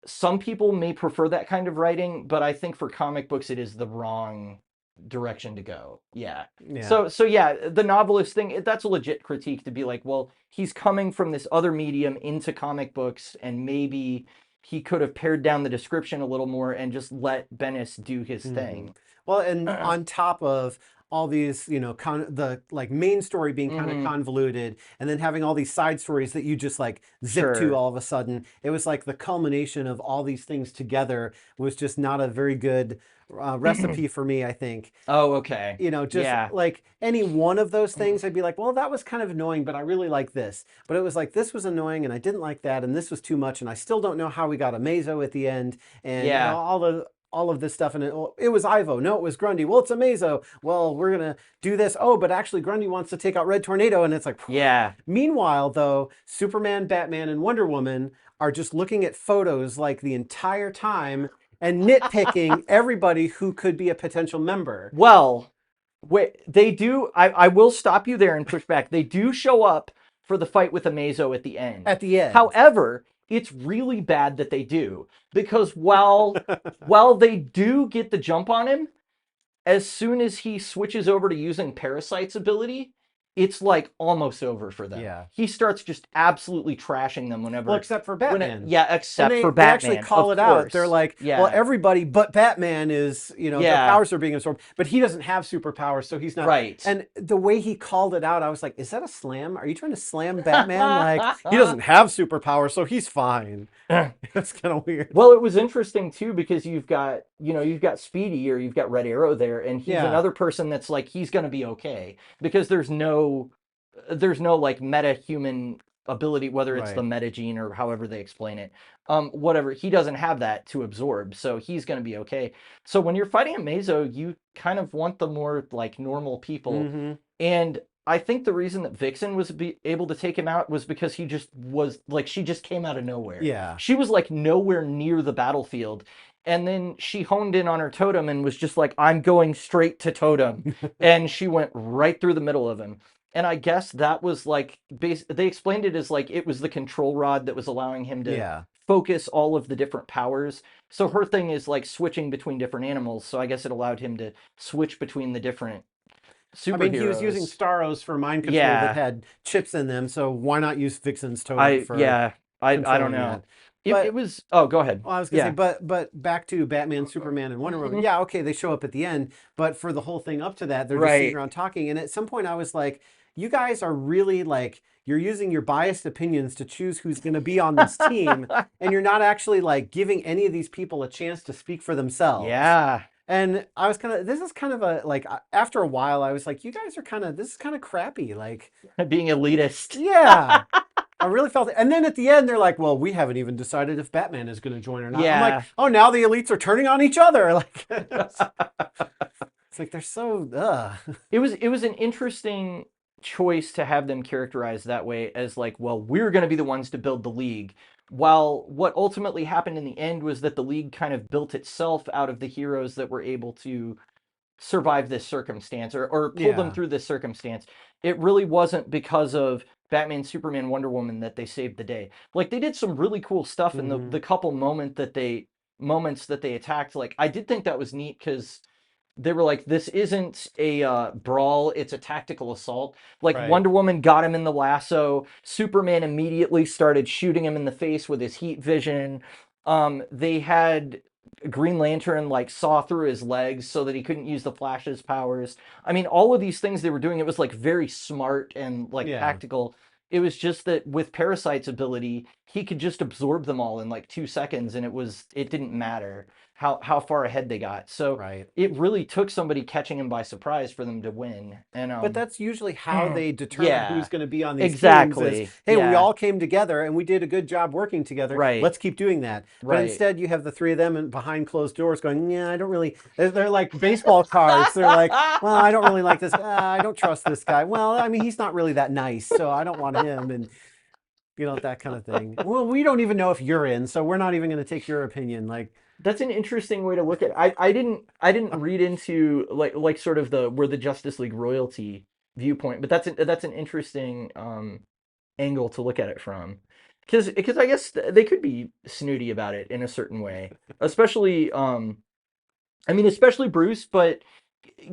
some people may prefer that kind of writing, but I think for comic books it is the wrong direction to go. Yeah. So yeah, the novelist thing, that's a legit critique to be like, well, he's coming from this other medium into comic books, and maybe he could have pared down the description a little more and just let Bendis do his thing. Well, and on top of all these, you know, the like main story being kind of convoluted, and then having all these side stories that you just like zip to all of a sudden, it was like the culmination of all these things together was just not a very good recipe for me, I think. Oh, okay. You know, just like any one of those things, I'd be like, well, that was kind of annoying, but I really like this. But it was like, this was annoying and I didn't like that, and this was too much, and I still don't know how we got a Mazo at the end, and you know, all of this stuff, and it was Ivo. No, it was Grundy. Well, it's a Mazo. Well, we're gonna do this. Oh, but actually Grundy wants to take out Red Tornado, and it's like, yeah. Meanwhile, though, Superman, Batman, and Wonder Woman are just looking at photos like the entire time and nitpicking everybody who could be a potential member. Well, they do. I will stop you there and push back. They do show up for the fight with Amazo at the end. At the end. However, it's really bad that they do, because while they do get the jump on him, as soon as he switches over to using Parasite's ability, it's like almost over for them. Yeah. He starts just absolutely trashing them whenever. Well, except for Batman. Except for Batman. They actually call it out. They're like, yeah. well, everybody but Batman is, you know, their powers are being absorbed, but he doesn't have superpowers, so he's not. Right. And the way he called it out, I was like, is that a slam? Are you trying to slam Batman? Like, he doesn't have superpowers, so he's fine. That's kind of weird. Well, it was interesting too, because you've got Speedy, or you've got Red Arrow there, and he's another person that's like, he's going to be okay, because there's no like meta-human ability, whether it's the metagene or however they explain it. Whatever, he doesn't have that to absorb, so he's going to be okay. So when you're fighting a Mazo, you kind of want the more like normal people. And I think the reason that Vixen was able to take him out was because he just was like, she just came out of nowhere. Yeah. She was like nowhere near the battlefield. And then she honed in on her totem and was just like, I'm going straight to totem. And she went right through the middle of him. And I guess that was like, they explained it as like, it was the control rod that was allowing him to focus all of the different powers. So her thing is like switching between different animals. So I guess it allowed him to switch between the different superheroes. I mean, he was using Starros for mind control that had chips in them, so why not use Vixen's totem for I don't know. It was... Oh, go ahead. Well, I was going to say, but back to Batman, Superman, and Wonder Woman. Yeah, okay, they show up at the end, but for the whole thing up to that, they're just sitting around talking, and at some point I was like, you guys are really like, you're using your biased opinions to choose who's going to be on this team, and you're not actually like giving any of these people a chance to speak for themselves. Yeah. And I was this is kind of a, like, after a while, I was like, you guys are this is kind of crappy. Like, being elitist. Yeah. I really felt it. And then at the end, they're like, well, we haven't even decided if Batman is going to join or not. I'm Yeah. like, oh, now the elites are turning on each other. Like, it's like they're so, It was an interesting choice to have them characterized that way as like, well, we're going to be the ones to build the League. While what ultimately happened in the end was that the League kind of built itself out of the heroes that were able to survive this circumstance or pull them Yeah. through this circumstance. It really wasn't because of Batman, Superman, Wonder Woman that they saved the day. Like they did some really cool stuff in the couple moments that they attacked. Like I did think that was neat because they were like, this isn't a brawl, it's a tactical assault. Like Right. Wonder Woman got him in the lasso. Superman immediately started shooting him in the face with his heat vision. They had Green Lantern like saw through his legs so that he couldn't use the Flash's powers. I mean, all of these things they were doing, it was like very smart and like Yeah. tactical. It was just that with Parasite's ability, he could just absorb them all in like 2 seconds, and it didn't matter how far ahead they got. So Right. it really took somebody catching him by surprise for them to win. And But that's usually how they determine yeah, who's going to be on these teams. exactly. Is, hey, we Yeah. all came together and we did a good job working together. Right. Let's keep doing that. But Right. instead, you have the three of them and behind closed doors going, yeah, I don't really. They're like baseball cards. They're like, well, I don't really like this. I don't trust this guy. Well, I mean, he's not really that nice, so I don't want him. And that kind of thing. Well, we don't even know if you're in, so we're not even going to take your opinion. Like, that's an interesting way to look at it. I didn't read into like sort of we're the Justice League royalty viewpoint, but that's an interesting angle to look at it from. Because I guess they could be snooty about it in a certain way, especially especially Bruce, but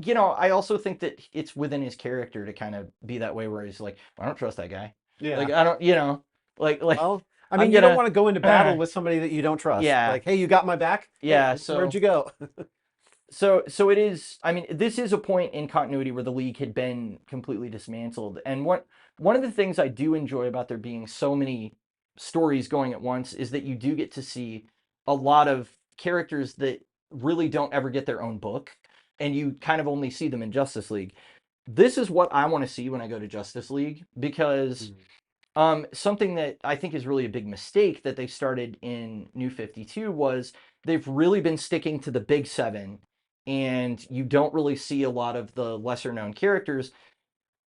I also think that it's within his character to kind of be that way where he's like, I don't trust that guy. yeah. Like I don't, like Well, I I'm mean, you don't gonna- want to go into battle with somebody that you don't trust. Yeah. Like, hey, you got my back? Yeah, Hey, so- where'd you go? So it is. I mean, this is a point in continuity where the League had been completely dismantled, and one of the things I do enjoy about there being so many stories going at once is that you do get to see a lot of characters that really don't ever get their own book, and you kind of only see them in Justice League. This is what I want to see when I go to Justice League because something that I think is really a big mistake that they started in New 52 was they've really been sticking to the big seven, and you don't really see a lot of the lesser known characters.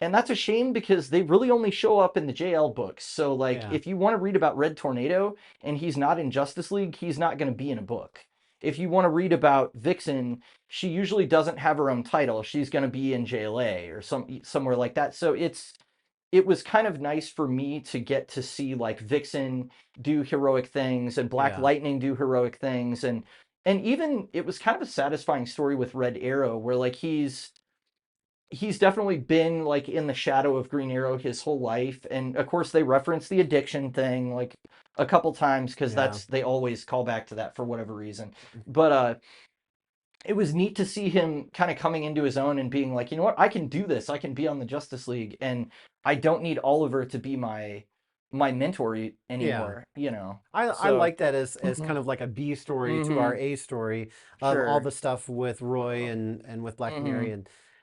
And that's a shame because they really only show up in the JL books. So like Yeah. if you want to read about Red Tornado and he's not in Justice League, he's not going to be in a book. If you want to read about Vixen, she usually doesn't have her own title. She's going to be in JLA or somewhere like that. So it was kind of nice for me to get to see like Vixen do heroic things and Black Yeah. Lightning do heroic things, and even it was kind of a satisfying story with Red Arrow where like he's definitely been like in the shadow of Green Arrow his whole life, and of course they reference the addiction thing like a couple times because Yeah. they always call back to that for whatever reason. But it was neat to see him kind of coming into his own and being like, you know what, I can do this. I can be on the Justice League, and I don't need Oliver to be my mentor anymore. I like that as kind of like a B story to our A story of all Sure. the stuff with Roy and with Black Canary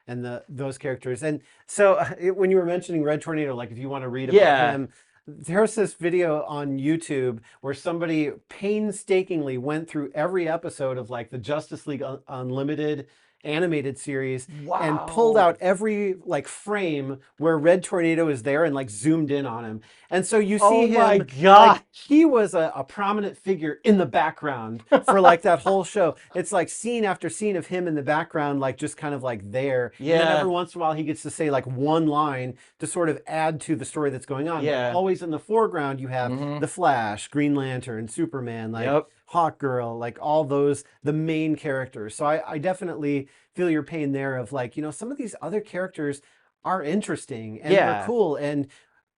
and those characters. And so when you were mentioning Red Tornado, like if you want to read about Yeah. him, there's this video on YouTube where somebody painstakingly went through every episode of like the Justice League Unlimited animated series and pulled Wow. out every like frame where Red Tornado is there and like zoomed in on him. And so you see Oh him, my like, God. he was a prominent figure in the background for like that whole show. It's like scene after scene of him in the background, like just kind of like there. And then Yeah. every once in a while he gets to say like one line to sort of add to the story that's going on. But Yeah. always in the foreground you have the Flash, Green Lantern, Superman, like Yep. Hawk Girl, like all those, the main characters. So I definitely feel your pain there of like, some of these other characters are interesting and they're Yeah. cool. And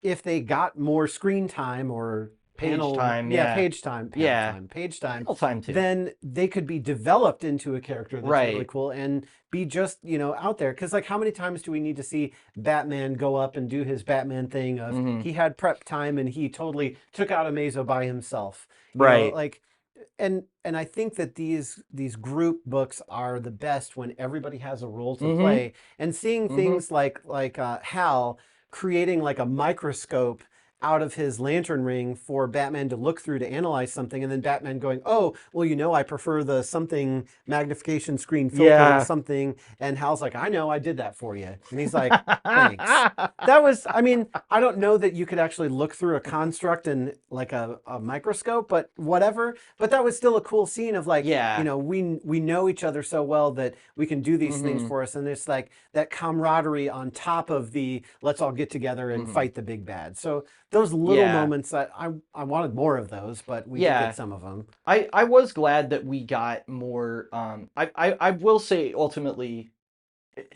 if they got more screen time or panel time, yeah, yeah. page time, page time, All time too. then they could be developed into a character that's really Right. cool and be just, out there. Because like how many times do we need to see Batman go up and do his Batman thing of he had prep time and he totally took out Amazo by himself. Right. Like and I think that these group books are the best when everybody has a role to play, and seeing things like Hal creating like a microscope out of his lantern ring for Batman to look through to analyze something, and then Batman going, "Oh, well, you know, I prefer the something magnification screen filter Yeah. something," and Hal's like, "I know, I did that for you," and he's like, "Thanks." That was, I mean, I don't know that you could actually look through a construct in like a microscope, but whatever. But that was still a cool scene of like, Yeah. you know, we know each other so well that we can do these things Mhm. for us, and it's like that camaraderie on top of the let's all get together and Mhm. fight the big bad. So those little Yeah. moments, that I wanted more of those, but we did Yeah. get some of them. I was glad that we got more. I will say ultimately,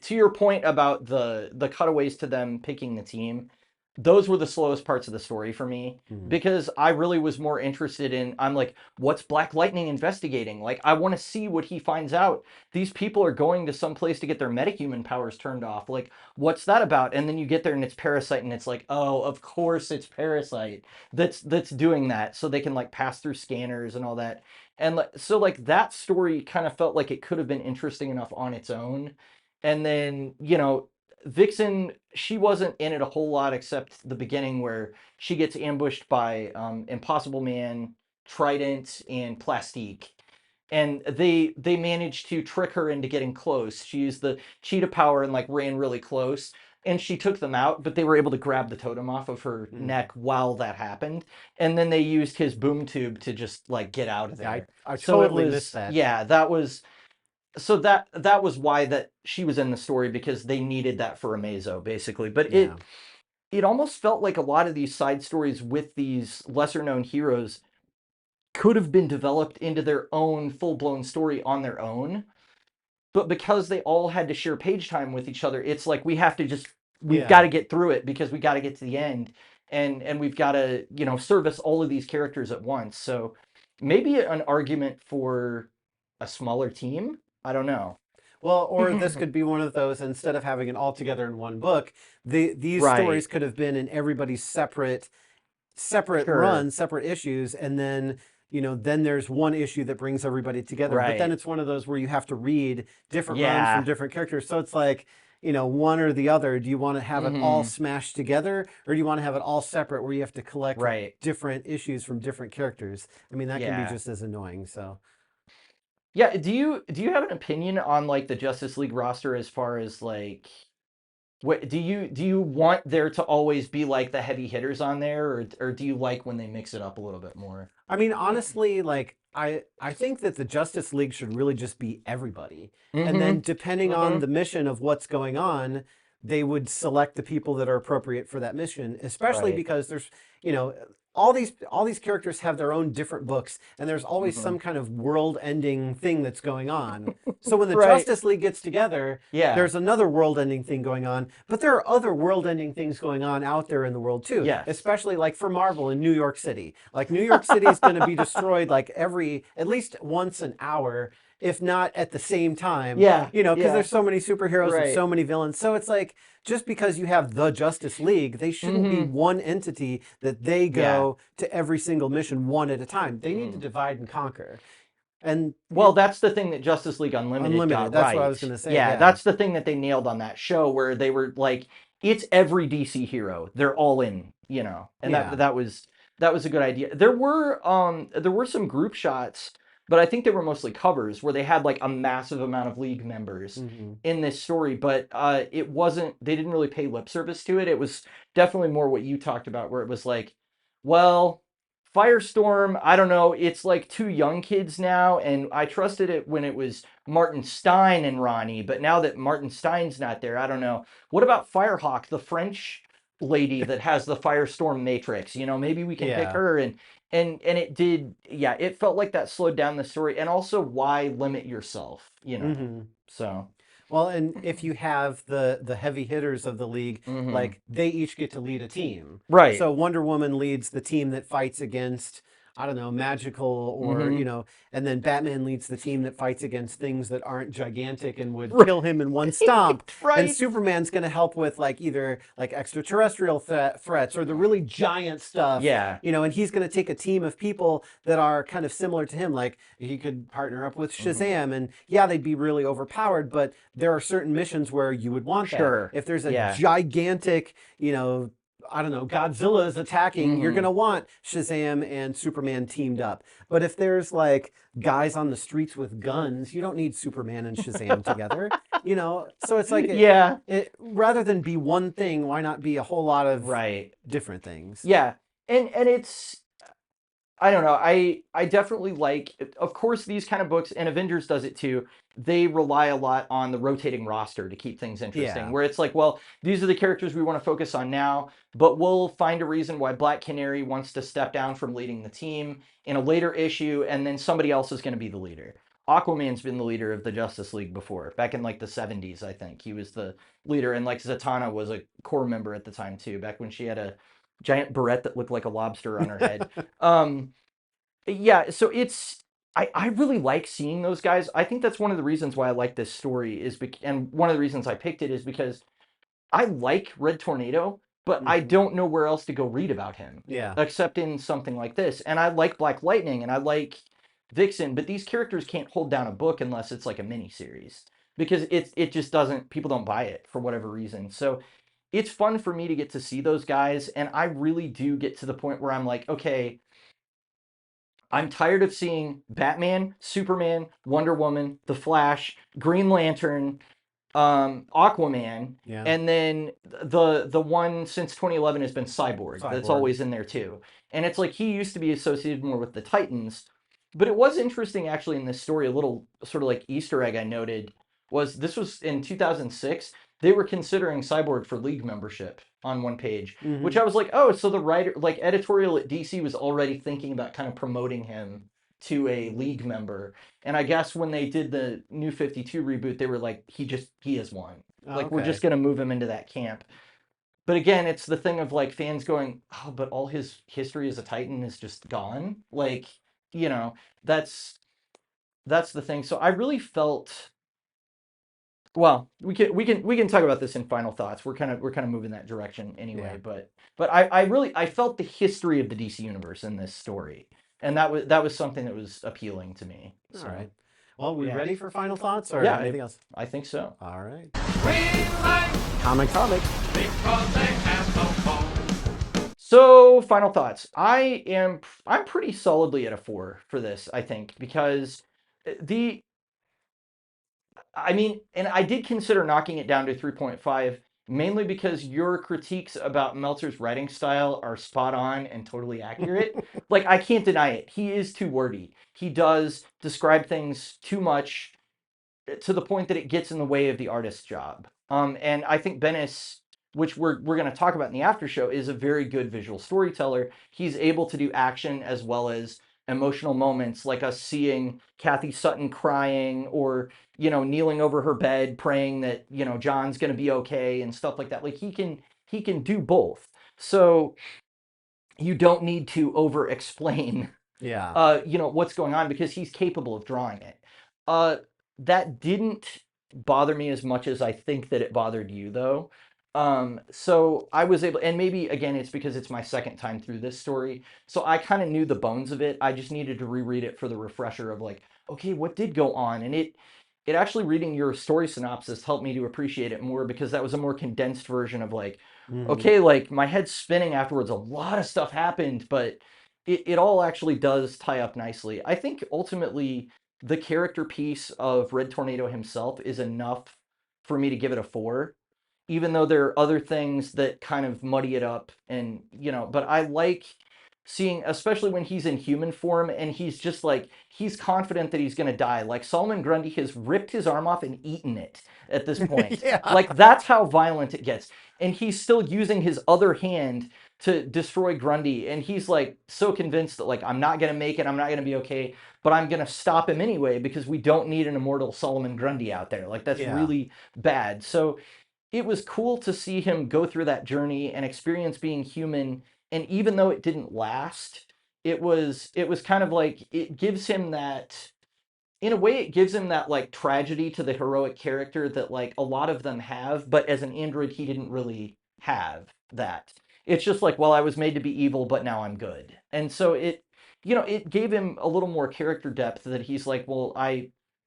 to your point about the cutaways to them picking the team, those were the slowest parts of the story for me Mhm. because I really was more interested in, I'm like, what's Black Lightning investigating? Like, I want to see what he finds out. These people are going to some place to get their metahuman powers turned off. Like, what's that about? And then you get there and it's Parasite, and it's like, oh, of course it's Parasite that's doing that, so they can like pass through scanners and all that. And so like that story kind of felt like it could have been interesting enough on its own. And then, you know, Vixen, she wasn't in it a whole lot except the beginning where she gets ambushed by Impossible Man, Trident, and Plastique. And they managed to trick her into getting close. She used the cheetah power and like ran really close. And she took them out, but they were able to grab the totem off of her neck while that happened. And then they used his boom tube to just like get out of Yeah, there. I So it totally was, missed that. yeah, that was, so that was why that she was in the story, because they needed that for Amazo basically. But Yeah. it almost felt like a lot of these side stories with these lesser known heroes could have been developed into their own full-blown story on their own, but because they all had to share page time with each other, it's like we've Yeah. got to get through it because we got to get to the end, and we've got to, you know, service all of these characters at once. So maybe an argument for a smaller team, I don't know. Well, or this could be one of those, instead of having it all together in one book, these Right. stories could have been in everybody's separate Sure. runs, separate issues, and then, you know, then there's one issue that brings everybody together. But then Right. it's one of those where you have to read different runs Yeah. from different characters. So it's like, you know, one or the other. Do you want to have it all smashed together, or do you want to have it all separate where you have to collect Right. different issues from different characters? I mean, that can be Yeah. just as annoying. So Yeah, do you have an opinion on like the Justice League roster as far as like what do you want there to always be like the heavy hitters on there, or do you like when they mix it up a little bit more? I mean, honestly, like I think that the Justice League should really just be everybody. And then depending on the mission of what's going on, they would select the people that are appropriate for that mission, especially Right. because there's, you know, all these characters have their own different books, and there's always some kind of world-ending thing that's going on. So when the Right. Justice League gets together, Yeah. there's another world-ending thing going on, but there are other world-ending things going on out there in the world too. Yes. Especially like for Marvel in New York City. Like New York City is going to be destroyed like at least once an hour, if not at the same time. Yeah, You know, because yeah. there's so many superheroes and Right. so many villains. So it's like, just because you have the Justice League, they shouldn't be one entity that they go to every single mission one at a time. They need to divide and conquer. And Well, that's the thing that Justice League Unlimited got Unlimited, that's right. what I was gonna say, Yeah, yeah. that's the thing that they nailed on that show, where they were like, it's every DC hero. They're all in, you know. And Yeah. that was a good idea. There were some group shots, but I think they were mostly covers where they had like a massive amount of League members in this story, but it wasn't, they didn't really pay lip service to it. It was definitely more what you talked about, where it was like, well, Firestorm, I don't know, it's like two young kids now, and I trusted it when it was Martin Stein and Ronnie, but now that Martin Stein's not there, I don't know. What about Firehawk, the French lady that has the Firestorm Matrix? You know, maybe we can pick Yeah. her, and it did, yeah, it felt like that slowed down the story, and also why limit yourself, you know? So Well, and if you have the heavy hitters of the league, like they each get to lead a team. Right. So Wonder Woman leads the team that fights against, I don't know, magical or, you know, and then Batman leads the team that fights against things that aren't gigantic and would kill him in one stomp. Right. And Superman's going to help with like either like extraterrestrial threats or the really giant stuff. Yeah. You know, and he's going to take a team of people that are kind of similar to him. Like he could partner up with Shazam, and yeah, they'd be really overpowered, but there are certain missions where you would want Sure. that. If there's a Yeah. gigantic, you know, I don't know, Godzilla is attacking, you're going to want Shazam and Superman teamed up. But if there's like guys on the streets with guns, you don't need Superman and Shazam together, you know? So it's like, Yeah. rather than be one thing, why not be a whole lot of Right. different things? Yeah. And it's, I don't know. I definitely like, of course, these kind of books, and Avengers does it too. They rely a lot on the rotating roster to keep things interesting. Yeah. Where it's like, well, these are the characters we want to focus on now, but we'll find a reason why Black Canary wants to step down from leading the team in a later issue, and then somebody else is going to be the leader. Aquaman's been the leader of the Justice League before, back in like the 70s, I think. He was the leader, and like Zatanna was a core member at the time too, back when she had a giant barrette that looked like a lobster on her head. Yeah, so it's I really like seeing those guys. I think that's one of the reasons why I like this story and one of the reasons I picked it is because I like Red Tornado, but I don't know where else to go read about him. Yeah. Except in something like this. And I like Black Lightning and I like Vixen, but these characters can't hold down a book unless it's like a mini series. Because it just doesn't, people don't buy it for whatever reason. So it's fun for me to get to see those guys, and I really do get to the point where I'm like, okay, I'm tired of seeing Batman, Superman, Wonder Woman, The Flash, Green Lantern, Aquaman, Yeah. and then the one since 2011 has been Cyborg. That's Cyborg. always in there too. And it's like he used to be associated more with the Titans, but it was interesting actually in this story. A little sort of like Easter egg I noted was this was in 2006. They were considering Cyborg for League membership on one page, which I was like, oh, so the writer, like editorial at DC was already thinking about kind of promoting him to a League member. And I guess when they did the New 52 reboot, they were like, he is one. Like, we're okay. just going to move him into that camp. But again, it's the thing of like fans going, oh, but all his history as a Titan is just gone. Like, you know, that's the thing. So I really felt, well, we can talk about this in final thoughts. We're kind of moving that direction anyway. Yeah. But I felt the history of the DC universe in this story, and that was something that was appealing to me. So, All right. Well, we yeah. ready for final thoughts or Yeah, anything else? I think so. All right. We like Comic. because they have no phone. So, final thoughts. I'm pretty solidly at a 4 for this, I think, because I mean, and I did consider knocking it down to 3.5, mainly because your critiques about Meltzer's writing style are spot on and totally accurate. Like, I can't deny it. He is too wordy. He does describe things too much to the point that it gets in the way of the artist's job. And I think Bennis, which we're going to talk about in the after show, is a very good visual storyteller. He's able to do action as well as emotional moments, like us seeing Kathy Sutton crying or, you know, kneeling over her bed praying that, you know, John's going to be okay and stuff like that. Like he can do both. So you don't need to over explain Yeah. you know, what's going on because he's capable of drawing it. That didn't bother me as much as I think that it bothered you, though. So I was able, and maybe again, it's because it's my second time through this story. So I kind of knew the bones of it. I just needed to reread it for the refresher of like, okay, what did go on? And it actually reading your story synopsis helped me to appreciate it more because that was a more condensed version of like, okay, like my head's spinning afterwards. A lot of stuff happened, but it all actually does tie up nicely. I think ultimately the character piece of Red Tornado himself is enough for me to give it a 4, even though there are other things that kind of muddy it up. And, you know, but I like seeing, especially when he's in human form and he's just like, he's confident that he's going to die. Like Solomon Grundy has ripped his arm off and eaten it at this point. Yeah. Like that's how violent it gets. And he's still using his other hand to destroy Grundy. And he's like so convinced that like, I'm not going to make it. I'm not going to be okay, but I'm going to stop him anyway, because we don't need an immortal Solomon Grundy out there. Like that's really bad. So it was cool to see him go through that journey and experience being human. And even though it didn't last, it was kind of like, it gives him that, in a way, it gives him that like tragedy to the heroic character that like a lot of them have, but as an android, he didn't really have that. It's just like, well, I was made to be evil, but now I'm good. And so it, you know, it gave him a little more character depth that he's like, well,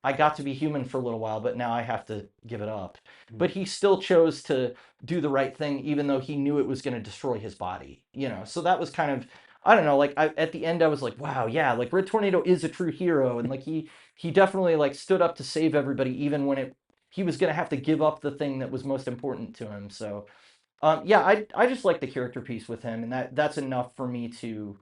I got to be human for a little while, but now I have to give it up. But he still chose to do the right thing, even though he knew it was going to destroy his body, you know? So that was kind of, I don't know, like at the end I was like, wow, yeah, like Red Tornado is a true hero. And like he definitely like stood up to save everybody, even when he was going to have to give up the thing that was most important to him. So yeah, I just like the character piece with him, and that's enough for me to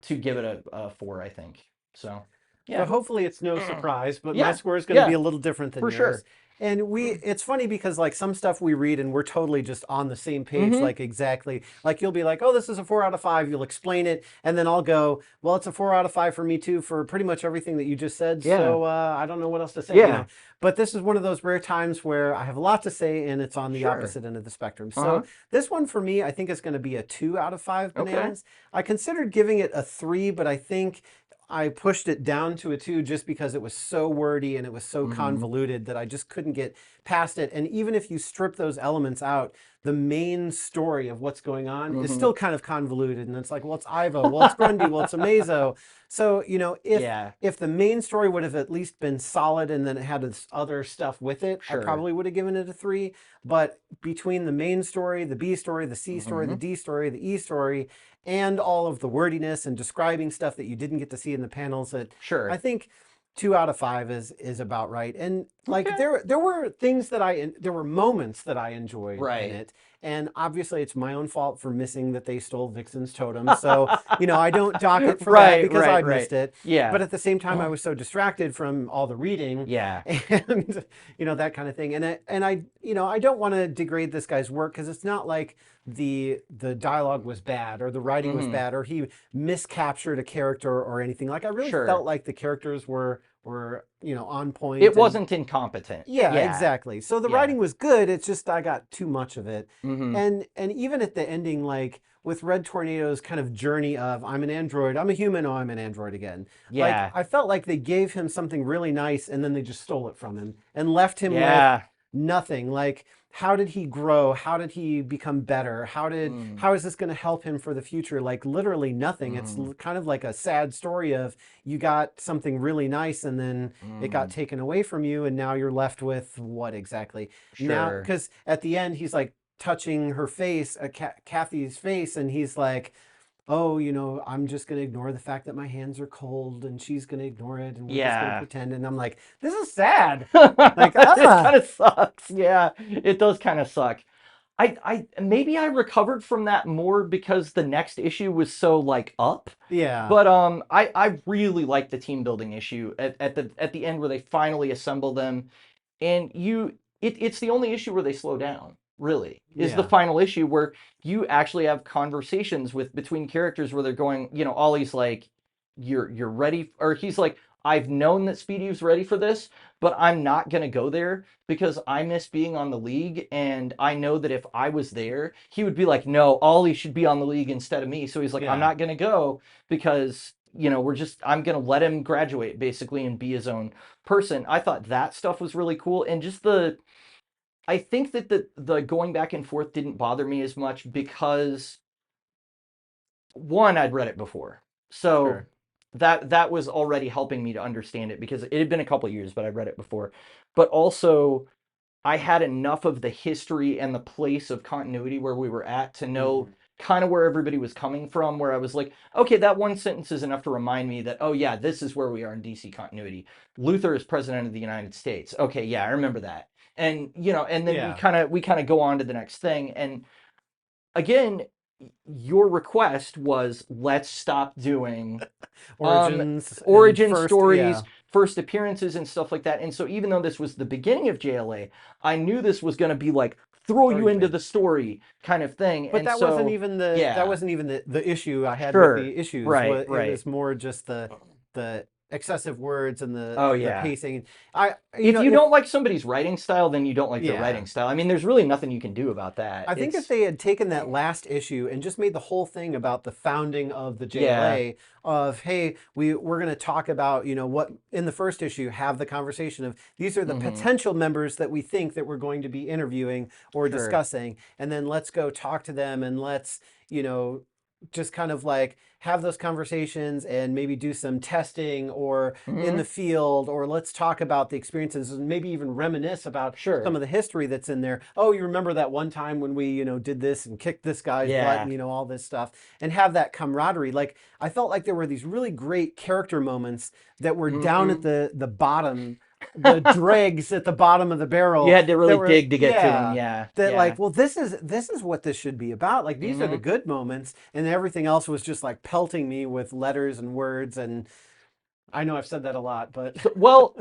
give it a 4, I think. So So yeah. hopefully it's no surprise, but my Yeah, score is going to be yeah, a little different than for yours. sure. And it's funny because like some stuff we read and we're totally just on the same page, Mhm. like exactly. Like you'll be like, oh, this is a 4 out of 5. You'll explain it. And then I'll go, well, it's a 4 out of 5 for me too, for pretty much everything that you just said. Yeah. So I don't know what else to say, you Yeah. know. But this is one of those rare times where I have a lot to say and it's on the Sure. opposite end of the spectrum. So Uh-huh. this one for me, I think is going to be a 2 out of 5 Okay. bananas. I considered giving it a 3, but I think I pushed it down to a 2 just because it was so wordy and it was so convoluted that I just couldn't get past it. And even if you strip those elements out, the main story of what's going on is still kind of convoluted. And it's like, well, it's Ivo, well, it's Grundy, well, it's Amazo. So, you know, if the main story would have at least been solid and then it had this other stuff with it, I probably would have given it a 3. But between the main story, the B story, the C story, the D story, the E story, and all of the wordiness and describing stuff that you didn't get to see in the panels, that I think 2 out of 5 is about right. And like there were things that there were moments that I enjoyed in it. And obviously it's my own fault for missing that they stole Vixen's totem. So, you know, I don't dock it for that because I missed it. Yeah. But at the same time, I was so distracted from all the reading. Yeah. And, you know, that kind of thing. And I you know, I don't want to degrade this guy's work because it's not like the dialogue was bad or the writing was bad or he miscaptured a character or anything. Like I really felt like the characters were you know, on point. It wasn't incompetent. Yeah, exactly. So the writing was good. It's just I got too much of it. And even at the ending, like with Red Tornado's kind of journey of I'm an android, I'm a human, oh, I'm an android again. Yeah. Like I felt like they gave him something really nice and then they just stole it from him and left him with nothing. Like how did he grow? How did he become better? How is this going to help him for the future? Like literally nothing. It's kind of like a sad story of you got something really nice and then it got taken away from you and now you're left with what exactly? Now, because at the end he's like touching her face, Kathy's face, and he's like, oh, you know, I'm just going to ignore the fact that my hands are cold and she's going to ignore it and we're just going to pretend. And I'm like, this is sad. Like, It kind of sucks. Yeah, it does kind of suck. I maybe I recovered from that more because the next issue was so like up. Yeah. But I really like the team building issue at the end where they finally assemble them, and it's the only issue where they slow down. Really, is the final issue where you actually have conversations between characters where they're going, you know, Ollie's like, you're ready, or he's like, I've known that Speedy's ready for this, but I'm not gonna go there because I miss being on the League, and I know that if I was there, he would be like, no, Ollie should be on the League instead of me. So he's like, I'm not gonna go because, you know, I'm gonna let him graduate basically and be his own person. I thought that stuff was really cool, and just I think that the going back and forth didn't bother me as much because one, I'd read it before. So that was already helping me to understand it because it had been a couple of years, but I'd read it before. But also I had enough of the history and the place of continuity where we were at to know kind of where everybody was coming from, where I was like, okay, that one sentence is enough to remind me that, oh yeah, this is where we are in DC continuity. Luther is president of the United States. Okay, yeah, I remember that. And you know, and then we kind of go on to the next thing. And again, your request was let's stop doing origin stories, first appearances and stuff like that. And so even though this was the beginning of JLA, I knew this was going to be like throw you into the story kind of thing. But and that wasn't even the issue I had with the issues. Right. It was more just the excessive words and the pacing. If you don't like somebody's writing style, then you don't like their writing style. I mean, there's really nothing you can do about that. I think if they had taken that last issue and just made the whole thing about the founding of the JLA, of hey, we're going to talk about, you know, what in the first issue, have the conversation of these are the potential members that we think that we're going to be interviewing or discussing, and then let's go talk to them and let's, you know, just kind of like have those conversations and maybe do some testing or in the field, or let's talk about the experiences and maybe even reminisce about some of the history that's in there. Oh, you remember that one time when we, did this and kicked this guy's butt and, all this stuff, and have that camaraderie. Like, I felt like there were these really great character moments that were down at the bottom, the dregs at the bottom of the barrel. You had to really dig to get to them. Like, well, this is what this should be about. Like, these are the good moments, and everything else was just like pelting me with letters and words. And I know I've said that a lot, but well,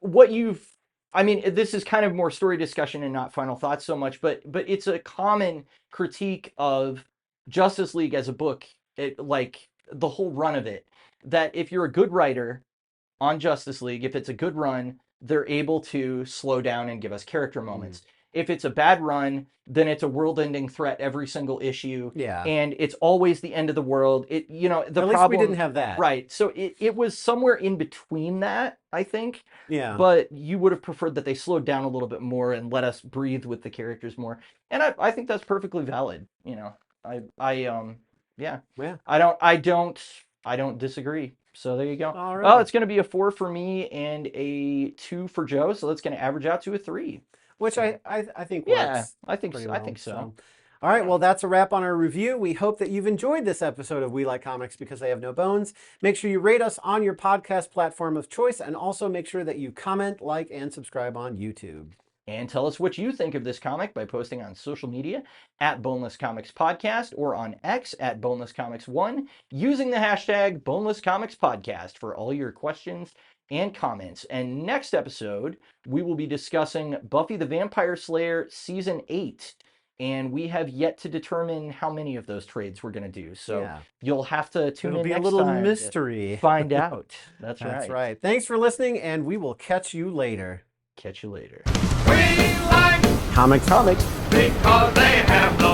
this is kind of more story discussion and not final thoughts so much, but it's a common critique of Justice League as a book, like the whole run of it, that if you're a good writer on Justice League, if it's a good run, they're able to slow down and give us character moments. If it's a bad run, then it's a world-ending threat every single issue. Yeah. And it's always the end of the world. At least we didn't have that. Right. So it was somewhere in between that, I think. Yeah. But you would have preferred that they slowed down a little bit more and let us breathe with the characters more. And I think that's perfectly valid. I don't disagree. So there you go. All right. Oh, it's going to be a 4 for me and a 2 for Joe. So that's going to average out to a 3. Which I think works. Yeah, I think so. All right, well, that's a wrap on our review. We hope that you've enjoyed this episode of We Like Comics Because They Have No Bones. Make sure you rate us on your podcast platform of choice, and also make sure that you comment, like, and subscribe on YouTube. And tell us what you think of this comic by posting on social media at Boneless Comics Podcast or on X at Boneless Comics 1 using the hashtag Boneless Comics Podcast for all your questions and comments. And next episode, we will be discussing Buffy the Vampire Slayer Season 8. And we have yet to determine how many of those trades we're going to do. So you'll have to tune in next time. It'll be a little mystery. Find out. That's right. That's right. Thanks for listening, and we will catch you later. Catch you later. We like Comics. because they have no